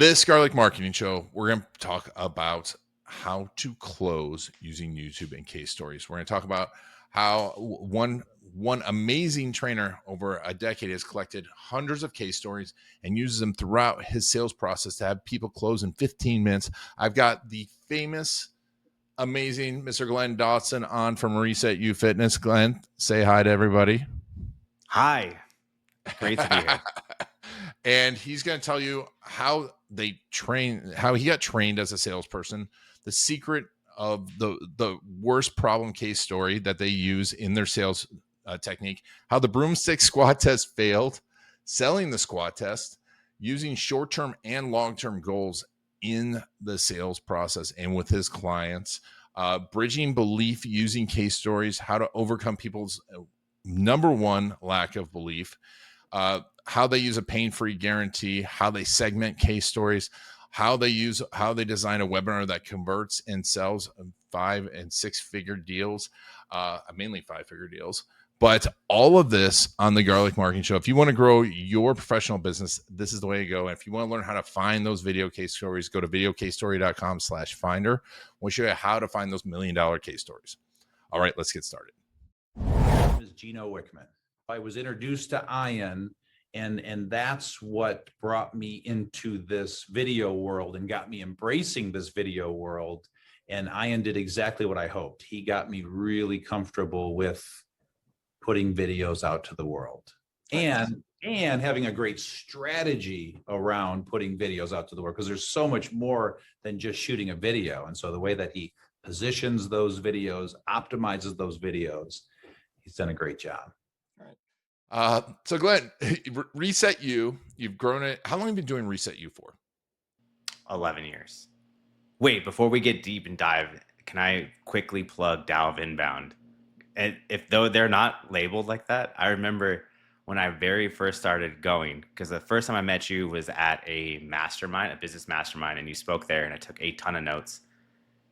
This Garlic Marketing Show, we're going to talk about how to close using YouTube and case stories. We're going to talk about how one amazing trainer over a decade has collected hundreds of case stories and uses them throughout his sales process to have people close in 15 minutes. I've got the famous, amazing Mr. Glenn Dawson on from ResetU Fitness. Glenn, say hi to everybody. Hi. Great to be here. And he's going to tell you how he got trained as a salesperson, the secret of the worst problem case story that they use in their sales technique, how the broomstick squat test failed, selling the squat test, using short-term and long-term goals in the sales process and with his clients, bridging belief using case stories, how to overcome people's number one lack of belief, how they use a pain-free guarantee, how they segment case stories, how they design a webinar that converts and sells 5 and 6 figure deals, mainly 5-figure deals. But all of this on the Garlic Marketing Show. If you want to grow your professional business, this is the way to go. And if you want to learn how to find those video case stories, go to videocasestory.com/finder. We'll show you how to find those $1 million case stories. All right, let's get started. My name is Gino Wickman. I was introduced to Ian, and that's what brought me into this video world and got me embracing this video world. And Ian did exactly what I hoped. He got me really comfortable with putting videos out to the world and having a great strategy around putting videos out to the world, because there's so much more than just shooting a video. And so the way that he positions those videos, optimizes those videos, he's done a great job. So Glenn, ResetU, you've grown it. How long have you been doing ResetU for? 11 years. Wait, before we get deep and dive, can I quickly plug Tao of Inbound? And though they're not labeled like that, I remember when I very first started going, because the first time I met you was at a mastermind, a business mastermind, and you spoke there, and I took a ton of notes.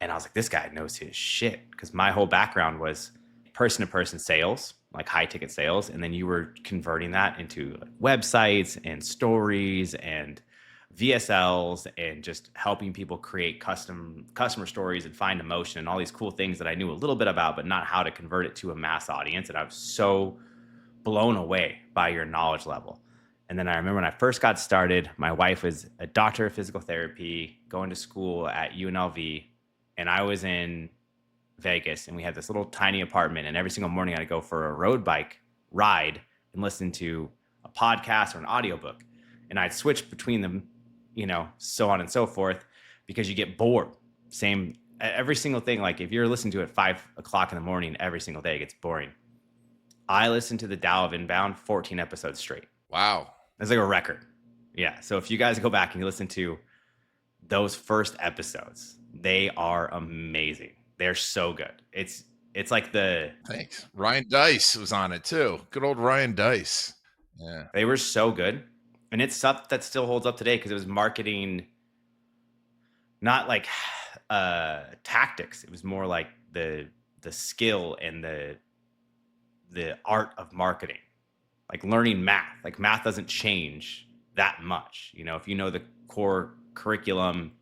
And I was like, this guy knows his shit, because my whole background was person-to-person sales, like high-ticket sales, and then you were converting that into websites and stories and VSLs and just helping people create customer stories and find emotion and all these cool things that I knew a little bit about, but not how to convert it to a mass audience. And I was so blown away by your knowledge level. And then I remember when I first got started, my wife was a doctor of physical therapy, going to school at UNLV, and I was in Vegas, and we had this little tiny apartment, and every single morning I'd go for a road bike ride and listen to a podcast or an audiobook, and I'd switch between them, so on and so forth, because you get bored. Same, every single thing. Like if you're listening to it at 5 o'clock in the morning every single day, it gets boring. I listened to the Tao of Inbound 14 episodes straight. Wow. That's like a record. Yeah. So if you guys go back and you listen to those first episodes, they are amazing. They're so good. It's like Thanks. Ryan Dice was on it too. Good old Ryan Dice. Yeah. They were so good. And it's stuff that still holds up today, because it was marketing, not like tactics. It was more like the skill and the art of marketing, like learning math. Like math doesn't change that much. If you know the core curriculum,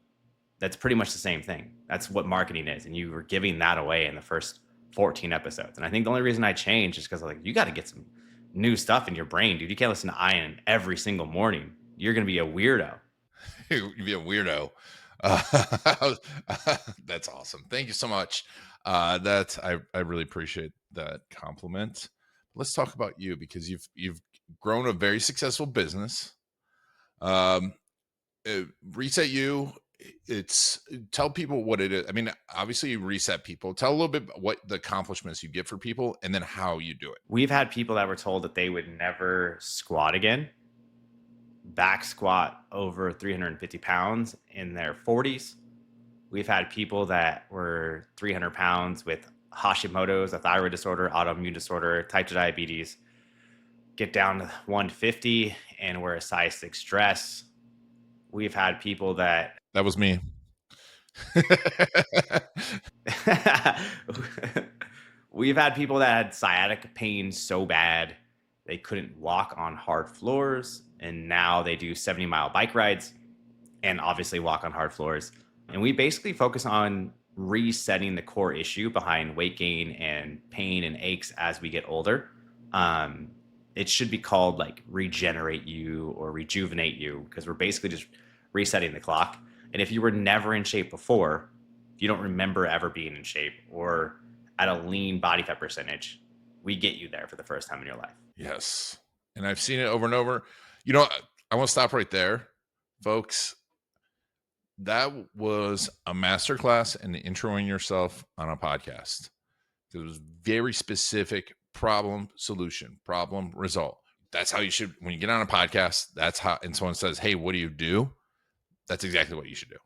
that's pretty much the same thing. That's what marketing is. And you were giving that away in the first 14 episodes. And I think the only reason I changed is because you got to get some new stuff in your brain, dude. You can't listen to Ian every single morning. You're going to be a weirdo. You'd be a weirdo. That's awesome. Thank you so much. I really appreciate that compliment. Let's talk about you, because you've grown a very successful business. ResetU, tell people what it is. I mean, obviously you reset people. Tell a little bit about what the accomplishments you get for people, and then how you do it. We've had people that were told that they would never squat again, back squat over 350 pounds in their 40s. We've had people that were 300 pounds with Hashimoto's, a thyroid disorder, autoimmune disorder, type 2 diabetes, get down to 150 and wear a size 6 dress. We've had people that was me. We've had people that had sciatic pain so bad they couldn't walk on hard floors, and now they do 70-mile bike rides. and obviously walk on hard floors. And we basically focus on resetting the core issue behind weight gain and pain and aches as we get older. Um, it should be called like regenerate you or rejuvenate you, because we're basically just resetting the clock. And if you were never in shape before, if you don't remember ever being in shape or at a lean body fat percentage, we get you there for the first time in your life. Yes. And I've seen it over and over. You know, I want to stop right there, folks. That was a masterclass in introing yourself on a podcast. It was very specific problem, solution, problem, result. That's how you should, when you get on a podcast, that's how, and someone says, hey, what do you do? That's exactly what you should do.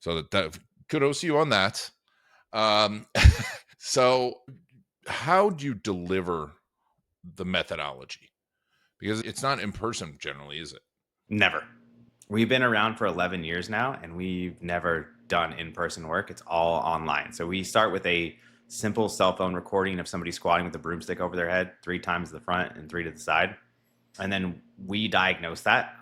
So that kudos to you on that. So how do you deliver the methodology? Because it's not in person generally, is it? Never. We've been around for 11 years now, and we've never done in-person work. It's all online. So we start with a simple cell phone recording of somebody squatting with a broomstick over their head, 3 times to the front and 3 to the side. And then we diagnose that,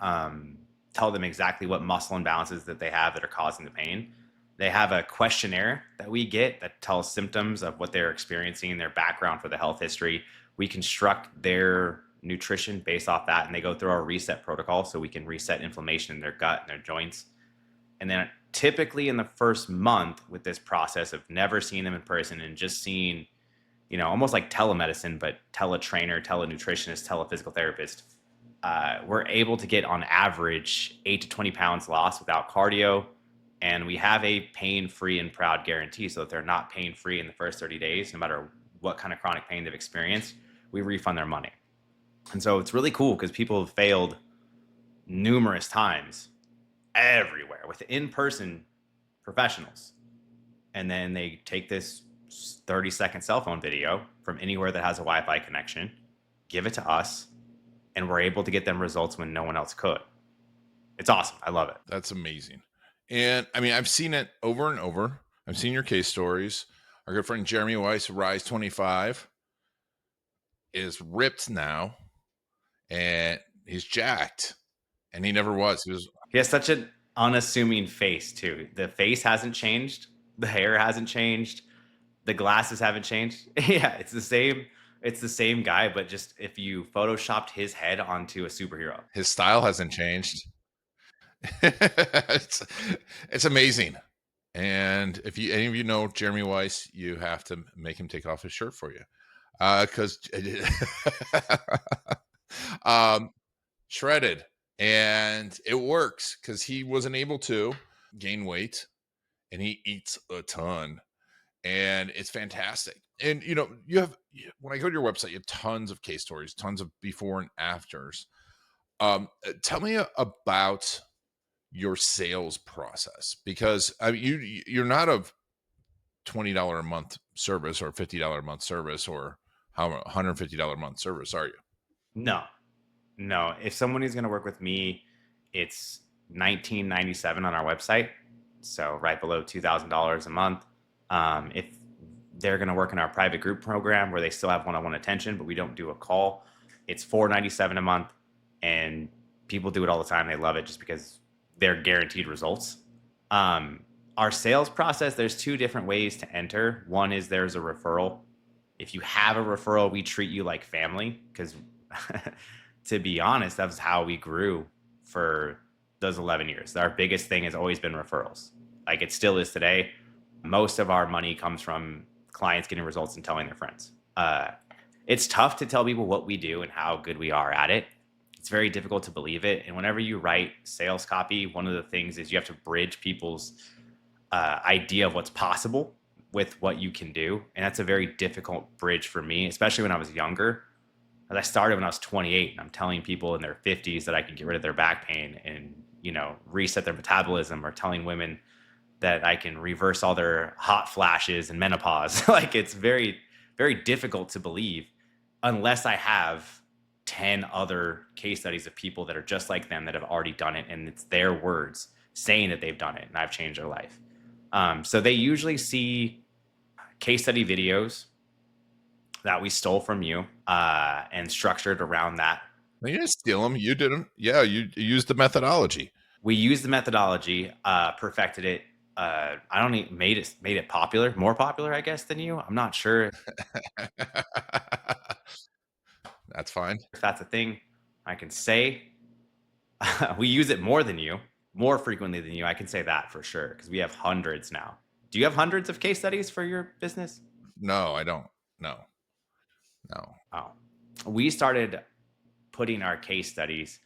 tell them exactly what muscle imbalances that they have that are causing the pain. They have a questionnaire that we get that tells symptoms of what they're experiencing, their background for the health history. We construct their nutrition based off that, and they go through our reset protocol so we can reset inflammation in their gut and their joints. And then typically in the first month with this process of never seeing them in person and just seeing, you know, almost like telemedicine, but teletrainer, telenutritionist, telephysical therapist, we're able to get on average 8 to 20 pounds lost without cardio. And we have a pain-free and proud guarantee, so that they're not pain-free in the first 30 days, no matter what kind of chronic pain they've experienced, we refund their money. And so it's really cool because people have failed numerous times everywhere with in-person professionals. And then they take this 30-second cell phone video from anywhere that has a Wi-Fi connection, give it to us, and we're able to get them results when no one else could. It's awesome. I love it. That's amazing. And I mean, I've seen it over and over. I've seen your case stories. Our good friend Jeremy Weiss, Rise 25, is ripped now, and he's jacked, and he never was. He has such an unassuming face too. The face hasn't changed. The hair hasn't changed. The glasses haven't changed. Yeah, it's the same. It's the same guy, but just if you photoshopped his head onto a superhero. His style hasn't changed. It's amazing. And if any of you know Jeremy Weiss, you have to make him take off his shirt for you. Because shredded, and it works because he wasn't able to gain weight, and he eats a ton, and it's fantastic. And you know, when I go to your website, you have tons of case stories, tons of before and afters. Tell me about your sales process, because I mean, you're not a $20 a month service or $50 a month service or $150 a month service, are you? No. If someone is going to work with me, it's $19.97 on our website, so right below $2,000 a month. If they're going to work in our private group program where they still have one-on-one attention, but we don't do a call, it's $497 a month, and people do it all the time. They love it just because they're guaranteed results. Our sales process, there's 2 different ways to enter. One is there's a referral. If you have a referral, we treat you like family, because to be honest, that was how we grew for those 11 years. Our biggest thing has always been referrals. Like it still is today. Most of our money comes from clients getting results and telling their friends. It's tough to tell people what we do and how good we are at it. It's very difficult to believe it. And whenever you write sales copy, one of the things is you have to bridge people's idea of what's possible with what you can do. And that's a very difficult bridge for me, especially when I was younger. As I started when I was 28, and I'm telling people in their 50s that I can get rid of their back pain and, you know, reset their metabolism, or telling women that I can reverse all their hot flashes and menopause. Like it's very, very difficult to believe unless I have 10 other case studies of people that are just like them that have already done it. And it's their words saying that they've done it and I've changed their life. So they usually see case study videos that we stole from you and structured around that. You didn't steal them. You did them. Yeah, you used the methodology. We used the methodology, perfected it. I don't even made it popular, more popular, I guess, than you. I'm not sure That's fine. if that's a thing I can say. We use it more than you, more frequently than you. I can say that for sure because we have hundreds now. Do you have hundreds of case studies for your business? No, I don't. No. Oh, we started putting our case studies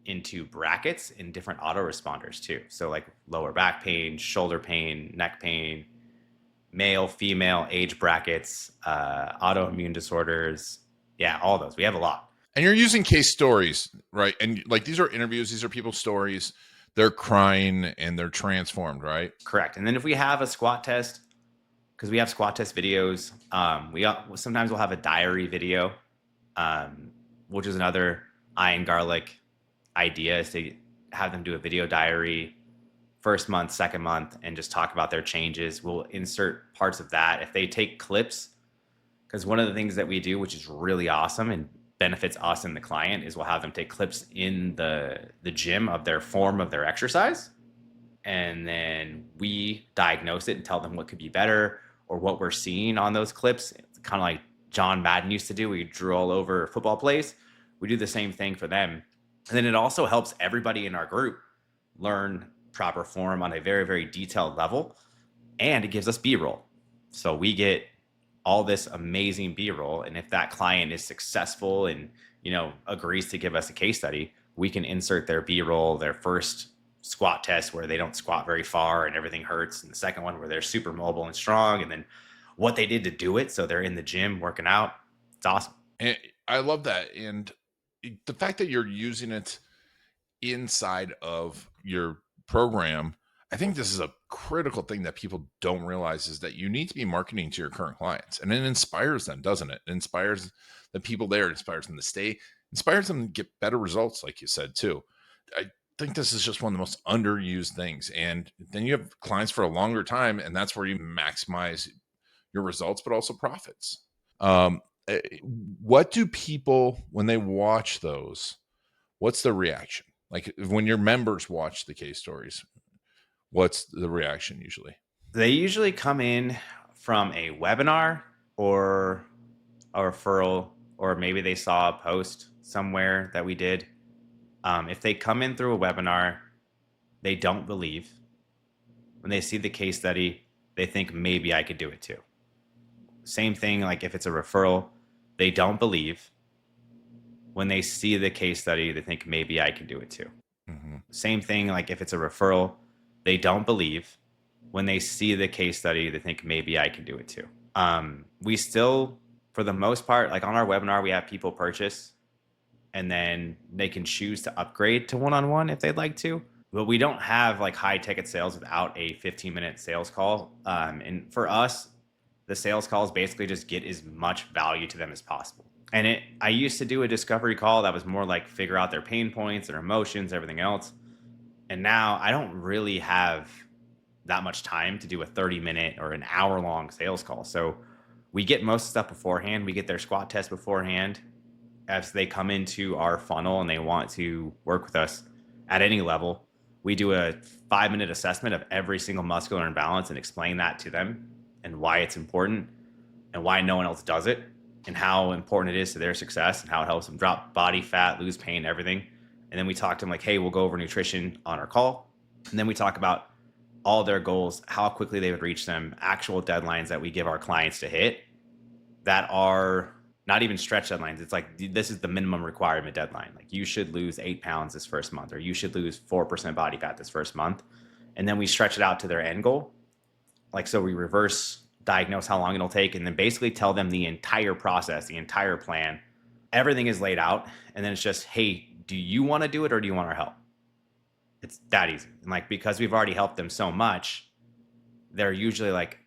into brackets in different autoresponders too. So like lower back pain, shoulder pain, neck pain, male, female, age brackets, autoimmune disorders. Yeah, all those. We have a lot. And you're using case stories, right? And like these are interviews, these are people's stories. They're crying and they're transformed, right? Correct. And then if we have a squat test, because we have squat test videos, sometimes we'll have a diary video, which is another iron garlic idea, is to have them do a video diary first month, second month, and just talk about their changes. We'll insert parts of that. If they take clips, because one of the things that we do, which is really awesome and benefits us and the client, is we'll have them take clips in the gym of their form of their exercise. And then we diagnose it and tell them what could be better or what we're seeing on those clips. It's kind of like John Madden used to do. We drew all over football plays. We do the same thing for them. And then it also helps everybody in our group learn proper form on a very, very detailed level. And it gives us B-roll. So we get all this amazing B-roll. And if that client is successful and, agrees to give us a case study, we can insert their B-roll, their first squat test where they don't squat very far and everything hurts, and the second one where they're super mobile and strong, and then what they did to do it. So they're in the gym working out. It's awesome. And I love that. And the fact that you're using it inside of your program, I think this is a critical thing that people don't realize, is that you need to be marketing to your current clients, and it inspires them, doesn't it? It inspires the people there, it inspires them to stay, inspires them to get better results, like you said too. I think this is just one of the most underused things, and then you have clients for a longer time, and that's where you maximize your results, but also profits. What do people, when they watch those, what's the reaction? Like when your members watch the case stories, what's the reaction usually? They usually come in from a webinar or a referral, or maybe they saw a post somewhere that we did. If they come in through a webinar, they don't believe. When they see the case study, they think maybe I could do it too. Same thing, like if it's a referral, they don't believe. When they see the case study, they think maybe I can do it too. Mm-hmm. Same thing, like if it's a referral, they don't believe. When they see the case study, they think maybe I can do it too. We still, for the most part, like on our webinar, we have people purchase and then they can choose to upgrade to one-on-one if they'd like to. But we don't have like high ticket sales without a 15-minute sales call. And for us, the sales calls basically just get as much value to them as possible. And I used to do a discovery call that was more like figure out their pain points, their emotions, everything else. And now I don't really have that much time to do a 30-minute or an hour-long sales call. So we get most stuff beforehand. We get their squat test beforehand. As they come into our funnel and they want to work with us at any level, we do a 5-minute assessment of every single muscular imbalance and explain that to them and why it's important and why no one else does it and how important it is to their success and how it helps them drop body fat, lose pain, everything. And then we talk to them like, hey, we'll go over nutrition on our call. And then we talk about all their goals, how quickly they would reach them, actual deadlines that we give our clients to hit that are not even stretch deadlines. It's like, this is the minimum requirement deadline. Like you should lose 8 pounds this first month, or you should lose 4% body fat this first month. And then we stretch it out to their end goal. Like, so we reverse diagnose how long it'll take and then basically tell them the entire process, the entire plan. Everything is laid out. And then it's just, hey, do you want to do it or do you want our help? It's that easy. And like, because we've already helped them so much, they're usually like,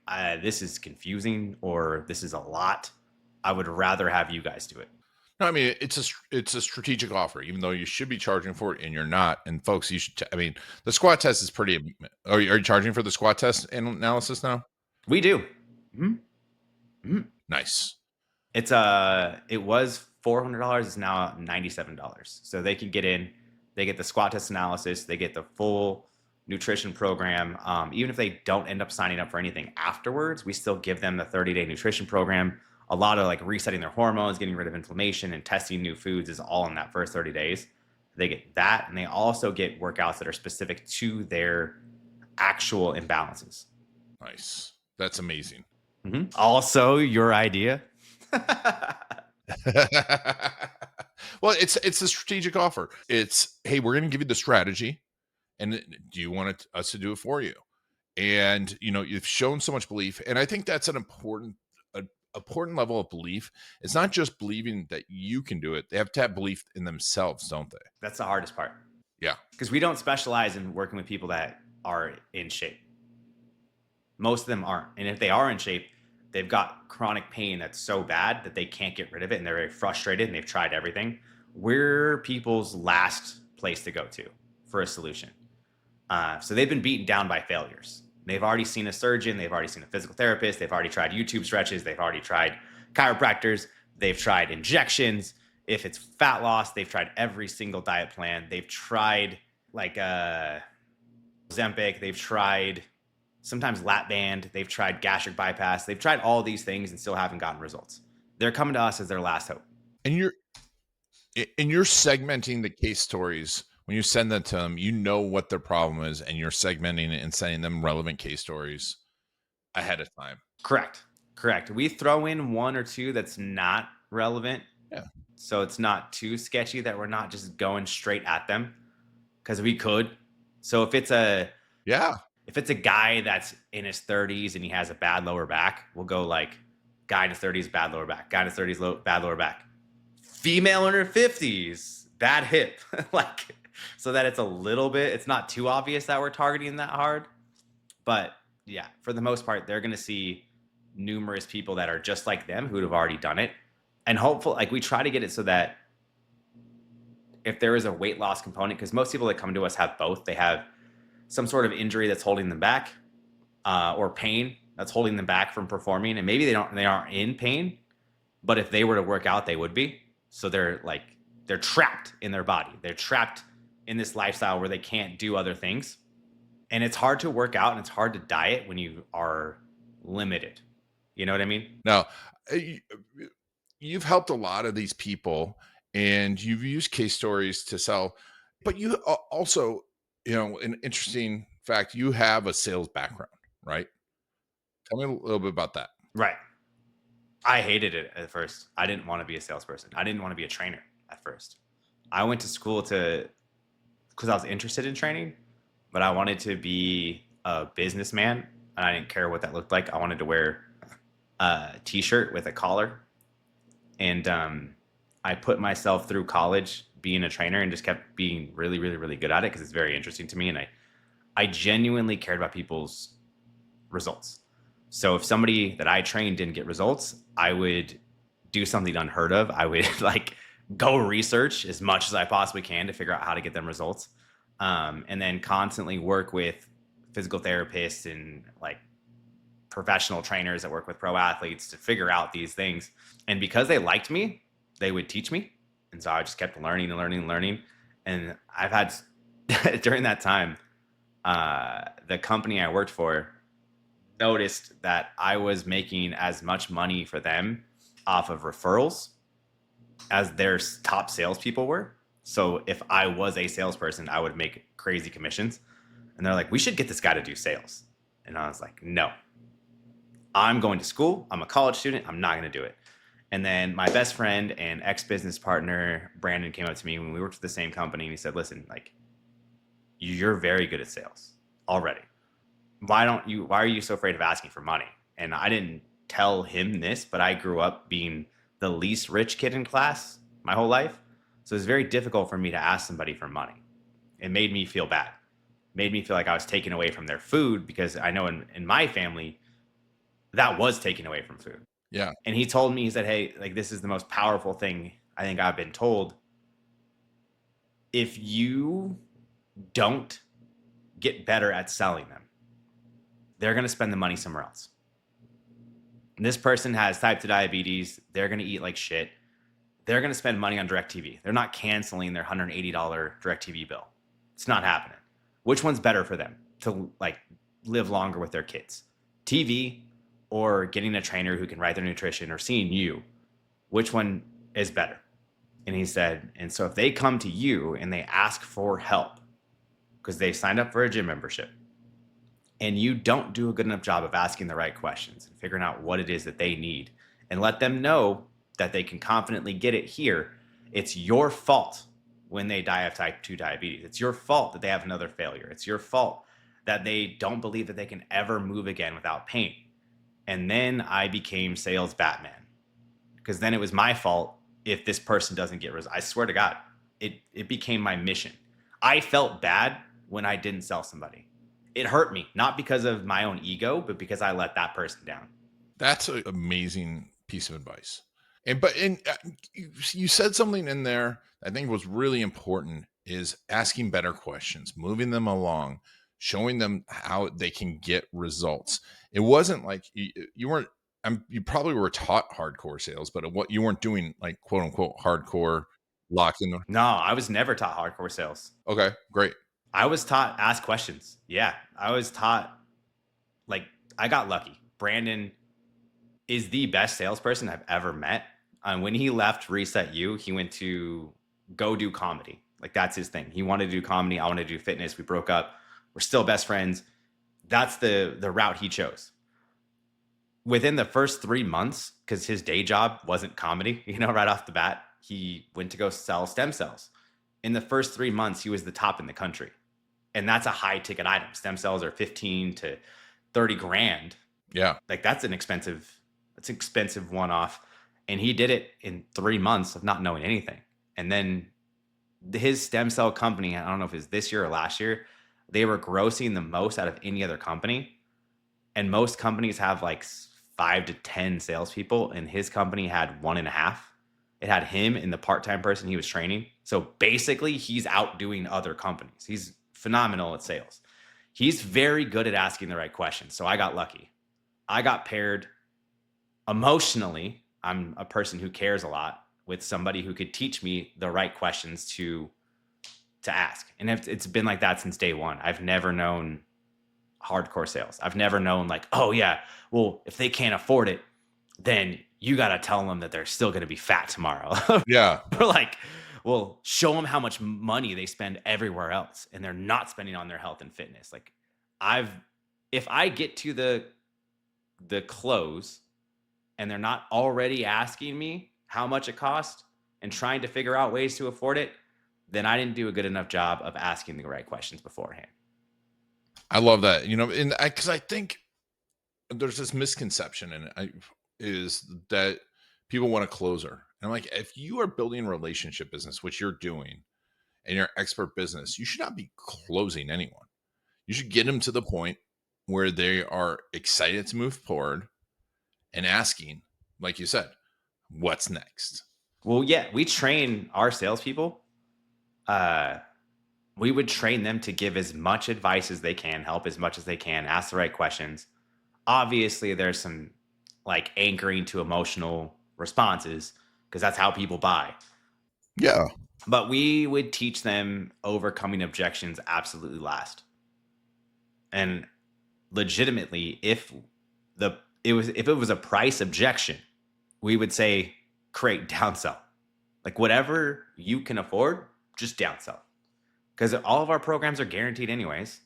this is confusing or this is a lot. I would rather have you guys do it. No, I mean, it's a strategic offer, even though you should be charging for it and you're not. And folks, you should, I mean, the squat test is pretty, are you charging for the squat test analysis now? We do. Mm-hmm. Mm-hmm. Nice. It was $400. It's now $97. So they can get in, They get the squat test analysis. They get the full nutrition program. Even if they don't end up signing up for anything afterwards, we still give them the 30-day nutrition program. A lot of like resetting their hormones, getting rid of inflammation, and testing new foods is all in that first 30 days. They get that, and they also get workouts that are specific to their actual imbalances. Nice. That's amazing. Also, your idea. Well, it's a strategic offer. It's, hey, we're going to give you the strategy, and do you want us to do it for you? And you've shown so much belief, and I think that's an important level of belief. It's not just believing that you can do it; they have to have belief in themselves, don't they? That's the hardest part. Yeah, because we don't specialize in working with people that are in shape. Most of them aren't, and if they are in shape, they've got chronic pain that's so bad that they can't get rid of it, and they're very frustrated, and they've tried everything. We're people's last place to go to for a solution. So they've been beaten down by failures. They've already seen a surgeon. They've already seen a physical therapist. They've already tried YouTube stretches. They've already tried chiropractors. They've tried injections. If it's fat loss, they've tried every single diet plan. They've tried like Ozempic. They've tried sometimes lap band. They've tried gastric bypass. They've tried all these things and still haven't gotten results. They're coming to us as their last hope. And you're segmenting the case stories. When you send that to them, you know what their problem is, and you're segmenting it and sending them relevant case stories ahead of time. Correct. We throw in one or two that's not relevant. Yeah. So it's not too sketchy that we're not just going straight at them, because we could. So if it's a guy that's in his 30s and he has a bad lower back, we'll go like guy in his 30s, bad lower back. Guy in his 30s, bad lower back. Female in her 50s, bad hip. Like, so that it's a little bit, it's not too obvious that we're targeting that hard. But yeah, for the most part, they're going to see numerous people that are just like them who have already done it. And hopefully, like, we try to get it so that if there is a weight loss component, because most people that come to us have both. They have some sort of injury that's holding them back, or pain that's holding them back from performing. And maybe they aren't in pain, but if they were to work out, they would be. So they're trapped in their body. They're trapped in this lifestyle where they can't do other things. And it's hard to work out and it's hard to diet when you are limited. You know what I mean? Now, you've helped a lot of these people, and you've used case stories to sell, but you also, an interesting fact, you have a sales background, right? Tell me a little bit about that. Right. I hated it at first. I didn't want to be a salesperson. I didn't want to be a trainer at first. I went to school because I was interested in training, but I wanted to be a businessman, and I didn't care what that looked like. I wanted to wear a t-shirt with a collar. And I put myself through college being a trainer and just kept being really, really, really good at it because it's very interesting to me. And I genuinely cared about people's results. So if somebody that I trained didn't get results, I would do something unheard of. I would like go research as much as I possibly can to figure out how to get them results. And then constantly work with physical therapists and like professional trainers that work with pro athletes to figure out these things. And because they liked me, they would teach me. And so I just kept learning and learning and learning. And I've had, during that time, the company I worked for noticed that I was making as much money for them off of referrals as their top salespeople were. So if I was a salesperson, I would make crazy commissions. And they're like, we should get this guy to do sales. And I was like, no, I'm going to school. I'm a college student. I'm not going to do it. And then my best friend and ex-business partner, Brandon, came up to me when we worked for the same company. And he said, listen, like, you're very good at sales already. Why are you so afraid of asking for money? And I didn't tell him this, but I grew up being the least rich kid in class my whole life. So it's very difficult for me to ask somebody for money. It made me feel bad. Made me feel like I was taken away from their food, because I know in my family, that was taken away from food. Yeah. And he told me, he said, hey, like, this is the most powerful thing I think I've been told. If you don't get better at selling them, they're going to spend the money somewhere else. And this person has type 2 diabetes. They're going to eat like shit. they're going to spend money on DirecTV. They're not canceling their $180 DirecTV bill. It's not happening. Which one's better for them to like live longer with their kids? TV or getting a trainer who can write their nutrition or seeing you? Which one is better? And he said, and so if they come to you and they ask for help because they signed up for a gym membership and you don't do a good enough job of asking the right questions and figuring out what it is that they need and let them know that they can confidently get it here, it's your fault when they die of type 2 diabetes. It's your fault that they have another failure. It's your fault that they don't believe that they can ever move again without pain. And then I became sales Batman because then it was my fault if this person doesn't get results. I swear to God, it became my mission. I felt bad when I didn't sell somebody. It hurt me, not because of my own ego, but because I let that person down. That's an amazing piece of advice. And you said something in there I think was really important is asking better questions, moving them along, showing them how they can get results. It wasn't like you weren't. You probably were taught hardcore sales, but what you weren't doing like quote unquote hardcore locked in. No, I was never taught hardcore sales. Okay, great. I was taught ask questions. Yeah, I was taught like I got lucky. Brandon is the best salesperson I've ever met. When he left ResetU, he went to go do comedy. Like that's his thing. He wanted to do comedy. I wanted to do fitness. We broke up. We're still best friends. That's the route he chose. Within the first 3 months, because his day job wasn't comedy, right off the bat, he went to go sell stem cells. In the first 3 months, he was the top in the country. And that's a high ticket item. Stem cells are 15 to 30 grand. Yeah. Like that's an expensive one-off. And he did it in 3 months of not knowing anything. And then his stem cell company, I don't know if it was this year or last year, they were grossing the most out of any other company. And most companies have like 5 to 10 salespeople, and his company had 1.5. It had him and the part-time person he was training. So basically, he's outdoing other companies. He's phenomenal at sales. He's very good at asking the right questions. So I got lucky. I got paired emotionally. I'm a person who cares a lot with somebody who could teach me the right questions to ask. And it's been like that since day one. I've never known hardcore sales. I've never known like, oh yeah, well, if they can't afford it, then you got to tell them that they're still going to be fat tomorrow. Yeah. We're like, well, show them how much money they spend everywhere else and they're not spending on their health and fitness. Like if I get to the close and they're not already asking me how much it costs and trying to figure out ways to afford it, then I didn't do a good enough job of asking the right questions beforehand. I love that, because I think there's this misconception, is that people want a closer. And I'm like, if you are building a relationship business, which you're doing, and you're expert business, you should not be closing anyone. You should get them to the point where they are excited to move forward and asking, like you said, what's next? Well, yeah, we train our salespeople. We would train them to give as much advice as they can, help as much as they can, ask the right questions. Obviously, there's some like anchoring to emotional responses because that's how people buy. Yeah. But we would teach them overcoming objections absolutely last. And legitimately, if it was a price objection, we would say, create downsell. Like whatever you can afford, just downsell. Because all of our programs are guaranteed anyways.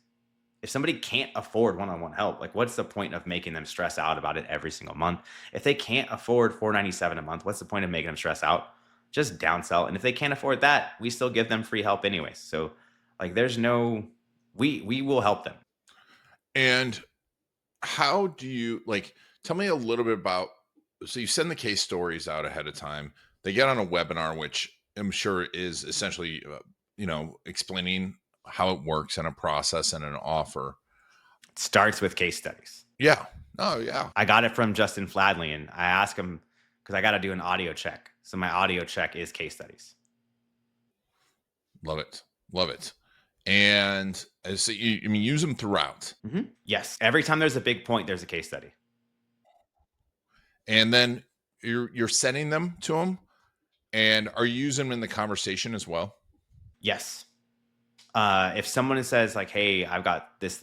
If somebody can't afford one-on-one help, like what's the point of making them stress out about it every single month? If they can't afford $497 a month, what's the point of making them stress out? Just downsell. And if they can't afford that, we still give them free help anyways. So like there's no, we will help them. And how do you tell me a little bit about, so you send the case stories out ahead of time. They get on a webinar, which I'm sure is essentially, explaining how it works and a process and an offer. It starts with case studies. Yeah. Oh yeah. I got it from Justin Fladley and I asked him because I got to do an audio check. So my audio check is case studies. Love it. Love it. And so use them throughout. Mm-hmm. Yes. Every time there's a big point, there's a case study. And then you're sending them to them. And are you using them in the conversation as well? Yes. If someone says like, "Hey, I've got this,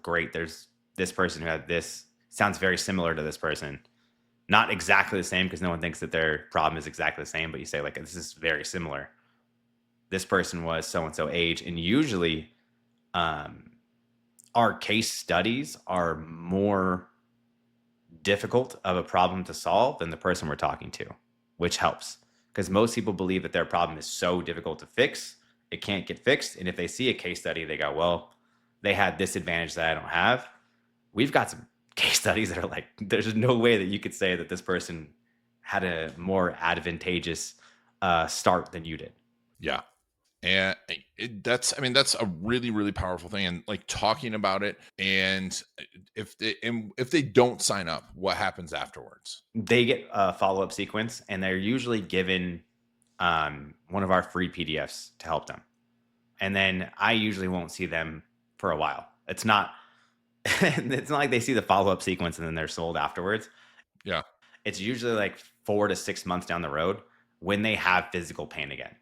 great. There's this person who had this, sounds very similar to this person." Not exactly the same because no one thinks that their problem is exactly the same, but you say like, "This is very similar. This person was so and so age," and usually, um, our case studies are more difficult of a problem to solve than the person we're talking to, which helps because most people believe that their problem is so difficult to fix, it can't get fixed. And if they see a case study, they go, well, they had this advantage that I don't have. We've got some case studies that are like, there's no way that you could say that this person had a more advantageous start than you did. Yeah. And that's a really, really powerful thing. And like talking about it, and if they don't sign up, what happens afterwards? They get a follow-up sequence and they're usually given one of our free PDFs to help them. And then I usually won't see them for a while. It's not like they see the follow-up sequence and then they're sold afterwards. Yeah. It's usually like 4 to 6 months down the road when they have physical pain again.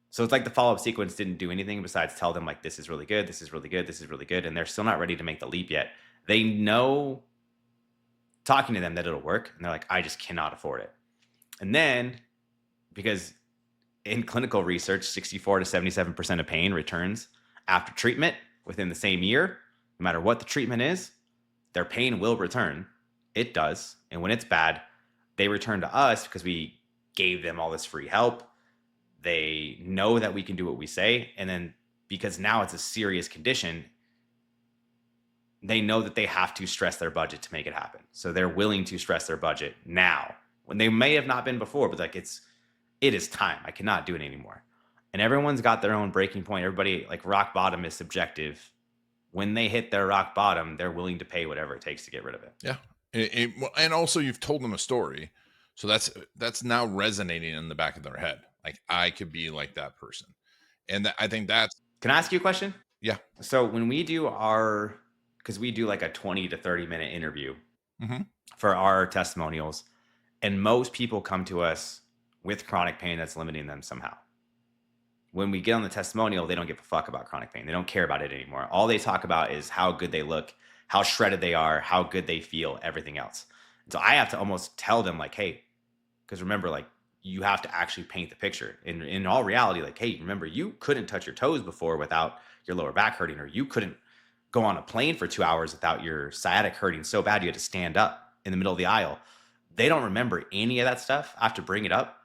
So it's like the follow-up sequence didn't do anything besides tell them like, this is really good, this is really good, this is really good. And they're still not ready to make the leap yet. They know talking to them that it'll work. And they're like, I just cannot afford it. And then because in clinical research, 64 to 77% of pain returns after treatment within the same year. No matter what the treatment is, their pain will return. It does. And when it's bad, they return to us because we gave them all this free help. They know that we can do what we say. And then because now it's a serious condition, they know that they have to stress their budget to make it happen. So they're willing to stress their budget now when they may have not been before, but like it is time. I cannot do it anymore. And everyone's got their own breaking point. Everybody, like, rock bottom is subjective. When they hit their rock bottom, they're willing to pay whatever it takes to get rid of it. Yeah. And also you've told them a story. So that's now resonating in the back of their head. Like, I could be like that person. And I think that's, Can I ask you a question? yeah. So when we do because we do like a 20 to 30-minute interview Mm-hmm. for our testimonials, and most people come to us with chronic pain that's limiting them somehow. When we get on the testimonial, they don't give a fuck about chronic pain. They don't care about it anymore. All they talk about is how good they look, how shredded they are, how good they feel, everything else. And so I have to almost tell them like, hey, because remember, like, you have to actually paint the picture. In all reality, like, hey, remember, you couldn't touch your toes before without your lower back hurting, or you couldn't go on a plane for 2 hours without your sciatic hurting so bad you had to stand up in the middle of the aisle. They don't remember any of that stuff. I have to bring it up.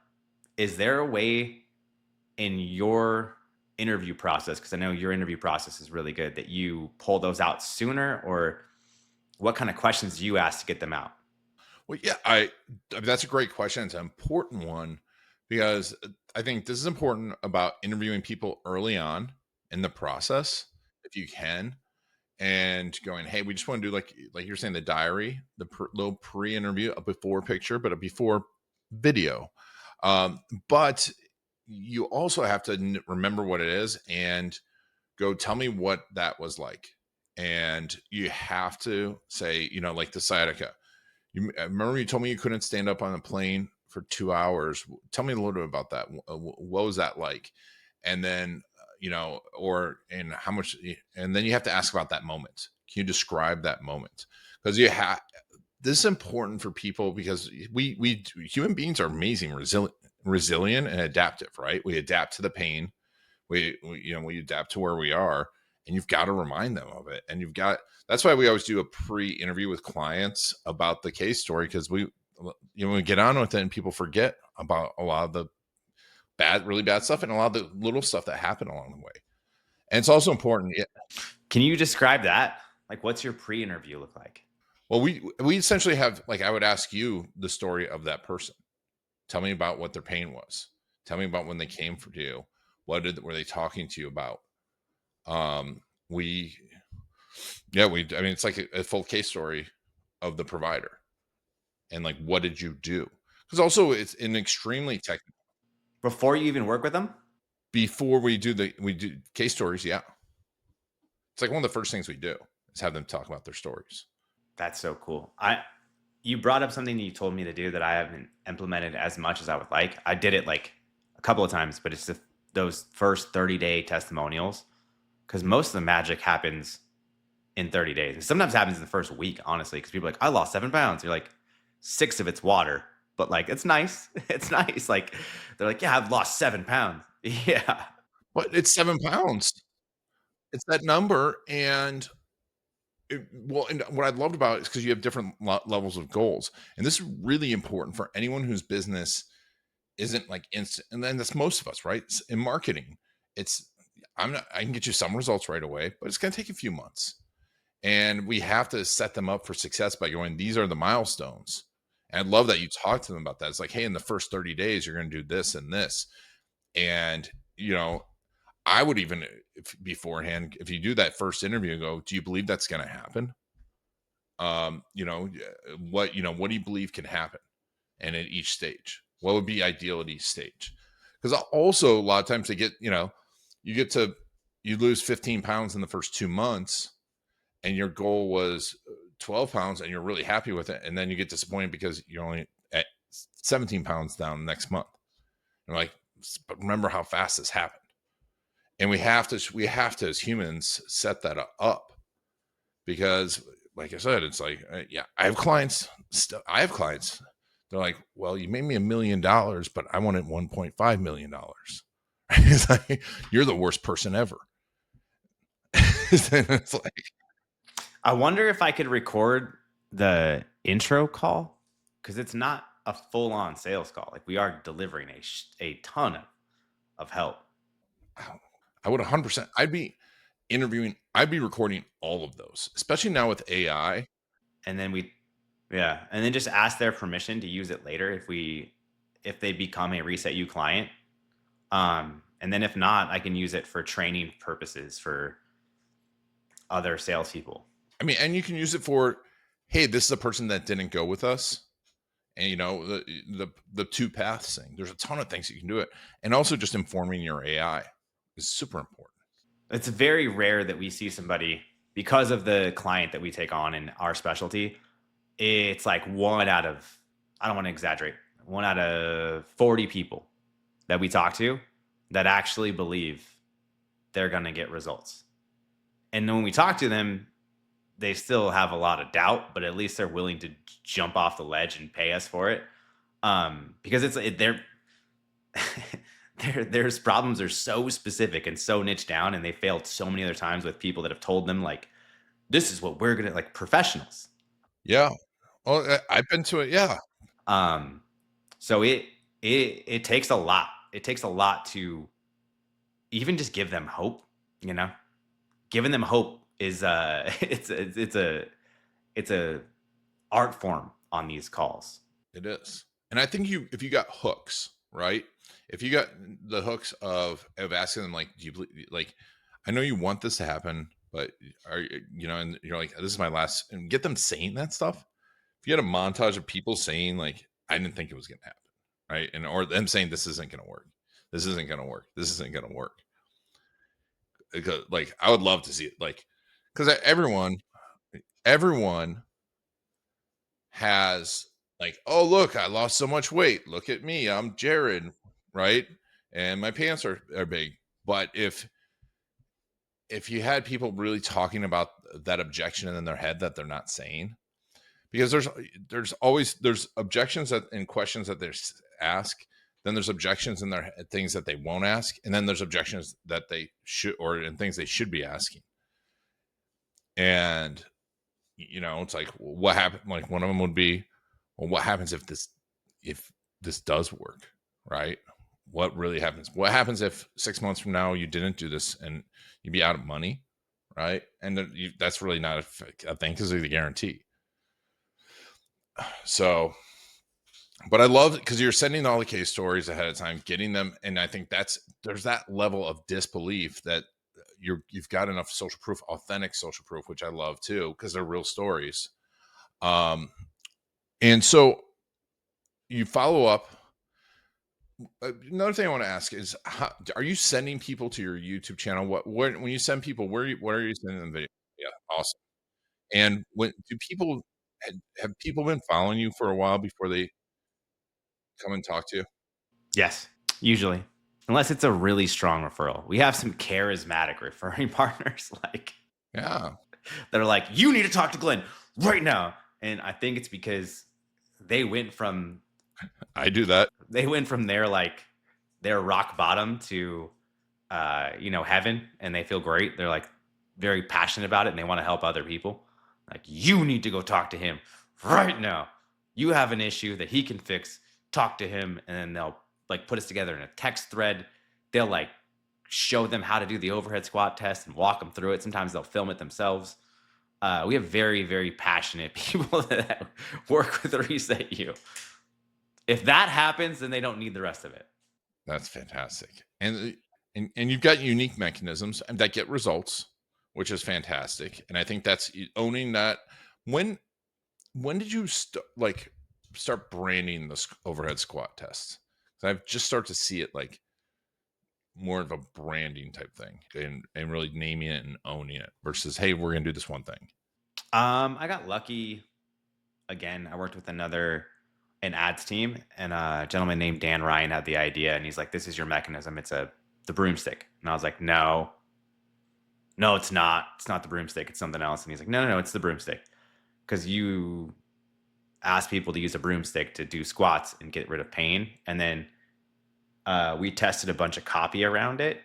Is there a way in your interview process, because I know your interview process is really good, that you pull those out sooner, or what kind of questions do you ask to get them out? Well, yeah, I mean, that's a great question. It's an important one because I think this is important about interviewing people early on in the process, if you can, and going, hey, we just want to do like you're saying, the diary, the little pre-interview, a before picture, but a before video. But you also have to remember what it is and go, tell me what that was like. And you have to say, like the sciatica. Remember you told me you couldn't stand up on a plane for 2 hours. Tell me a little bit about that. What was that like? And then, and how much, and then you have to ask about that moment. Can you describe that moment? Because this is important for people because we human beings are amazing, resilient and adaptive, right? We adapt to the pain. We adapt to where we are, and you've got to remind them of it. And that's why we always do a pre-interview with clients about the case story, because when we get on with it and people forget about a lot of the really bad stuff and a lot of the little stuff that happened along the way. And it's also important. Yeah. Can you describe that? Like, what's your pre-interview look like? Well, we essentially have, like, I would ask you the story of that person. Tell me about what their pain was. Tell me about when they came for you. Were they talking to you about? I mean, it's like a full case story of the provider and like, what did you do? Because also it's an extremely technical. Before you even work with them? Before we do case stories. Yeah. It's like one of the first things we do is have them talk about their stories. That's so cool. You brought up something that you told me to do that I haven't implemented as much as I would like. I did it like a couple of times, but it's those first 30-day testimonials, because most of the magic happens in 30 days. And sometimes happens in the first week, honestly, because people are like, I lost 7 pounds. You're like, 6 of it's water, but like, it's nice. It's nice. Like, they're like, yeah, I've lost 7 pounds. Yeah. But it's 7 pounds. It's that number. And well, and what I loved about it is because you have different levels of goals. And this is really important for anyone whose business isn't like instant. And then that's most of us, right? In marketing, it's, I can get you some results right away, but it's going to take a few months. And we have to set them up for success by going, these are the milestones. And I love that you talk to them about that. It's like, hey, in the first 30 days, you're going to do this and this. And, I would even, if beforehand, if you do that first interview, go, do you believe that's going to happen? What do you believe can happen? And at each stage, what would be ideal at each stage? Because also a lot of times you lose 15 pounds in the first 2 months, and your goal was 12 pounds, and you're really happy with it. And then you get disappointed because you're only at 17 pounds down next month. You're like, but remember how fast this happened. And we have to as humans set that up, because like I said, it's like, yeah, I have clients. They're like, well, you made me $1 million, but I wanted $1.5 million. It's like, you're the worst person ever. It's like, I wonder if I could record the intro call, because it's not a full-on sales call. Like, we are delivering a ton of help. I would 100%. I'd be recording all of those, especially now with AI. And then and then just ask their permission to use it later if they become a ResetU client. And then if not, I can use it for training purposes for other salespeople. I mean, and you can use it for, hey, this is a person that didn't go with us. And the two paths thing. There's a ton of things you can do it. And also just informing your AI is super important. It's very rare that we see somebody, because of the client that we take on in our specialty, it's like I don't want to exaggerate, 1 out of 40 people that we talk to that actually believe they're going to get results. And when we talk to them, they still have a lot of doubt, but at least they're willing to jump off the ledge and pay us for it. Because their problems are so specific and so niche down, and they failed so many other times with people that have told them, like, this is what we're going to, like, professionals. Yeah. Oh, I've been to it. Yeah. So it takes a lot. It takes a lot to even just give them hope, giving them hope is it's a art form on these calls. It is. And I think if you got hooks, right? If you got the hooks of asking them, like, do you believe, like, I know you want this to happen, but and you're like, this is my last, and get them saying that stuff. If you had a montage of people saying, like, I didn't think it was going to happen, right? And or them saying, this isn't going to work. This isn't going to work. This isn't going to work. Because, like, I would love to see it, like, because everyone has, like, oh, look, I lost so much weight. Look at me. I'm Jared, right? And my pants are big. But if you had people really talking about that objection in their head that they're not saying, because there's objections and questions that they ask, then there's objections in their things that they won't ask, and then there's objections that they should, and things they should be asking. And it's like, what happened? Like, one of them would be, well, what happens if this does work, right? What really happens? What happens if 6 months from now you didn't do this and you'd be out of money, right? And that's really not a thing, because of the guarantee. So, but I love it because you're sending all the case stories ahead of time, getting them, and I think there's that level of disbelief that you've got enough social proof, authentic social proof, which I love too, because they're real stories. And so you follow up. Another thing I want to ask is, are you sending people to your YouTube channel? When you send people, what are you sending them video? Yeah, awesome. And when do people have people been following you for a while before they come and talk to you? Yes, usually. Unless it's a really strong referral. We have some charismatic referring partners like Yeah, that are like, you need to talk to Glenn right now. And I think it's because they went from I do that. their like their rock bottom to heaven, and they feel great. They're like very passionate about it and they want to help other people. Like, you need to go talk to him right now. You have an issue that he can fix. Talk to him. And then they'll like put us together in a text thread. They'll like show them how to do the overhead squat test and walk them through it. Sometimes they'll film it themselves. We have very, very passionate people that work with ResetU. If that happens, then they don't need the rest of it. That's fantastic. And you've got unique mechanisms and that get results, which is fantastic. And I think that's owning that. When did you start branding the overhead squat tests? I've just started to see it like more of a branding type thing and really naming it and owning it versus, hey, we're gonna do this one thing. I got lucky. Again, I worked with an ads team, and a gentleman named Dan Ryan had the idea, and he's like, this is your mechanism. It's the broomstick. And I was like, no, it's not. It's not the broomstick. It's something else. And he's like, no, it's the broomstick. Because you ask people to use a broomstick to do squats and get rid of pain. And then we tested a bunch of copy around it,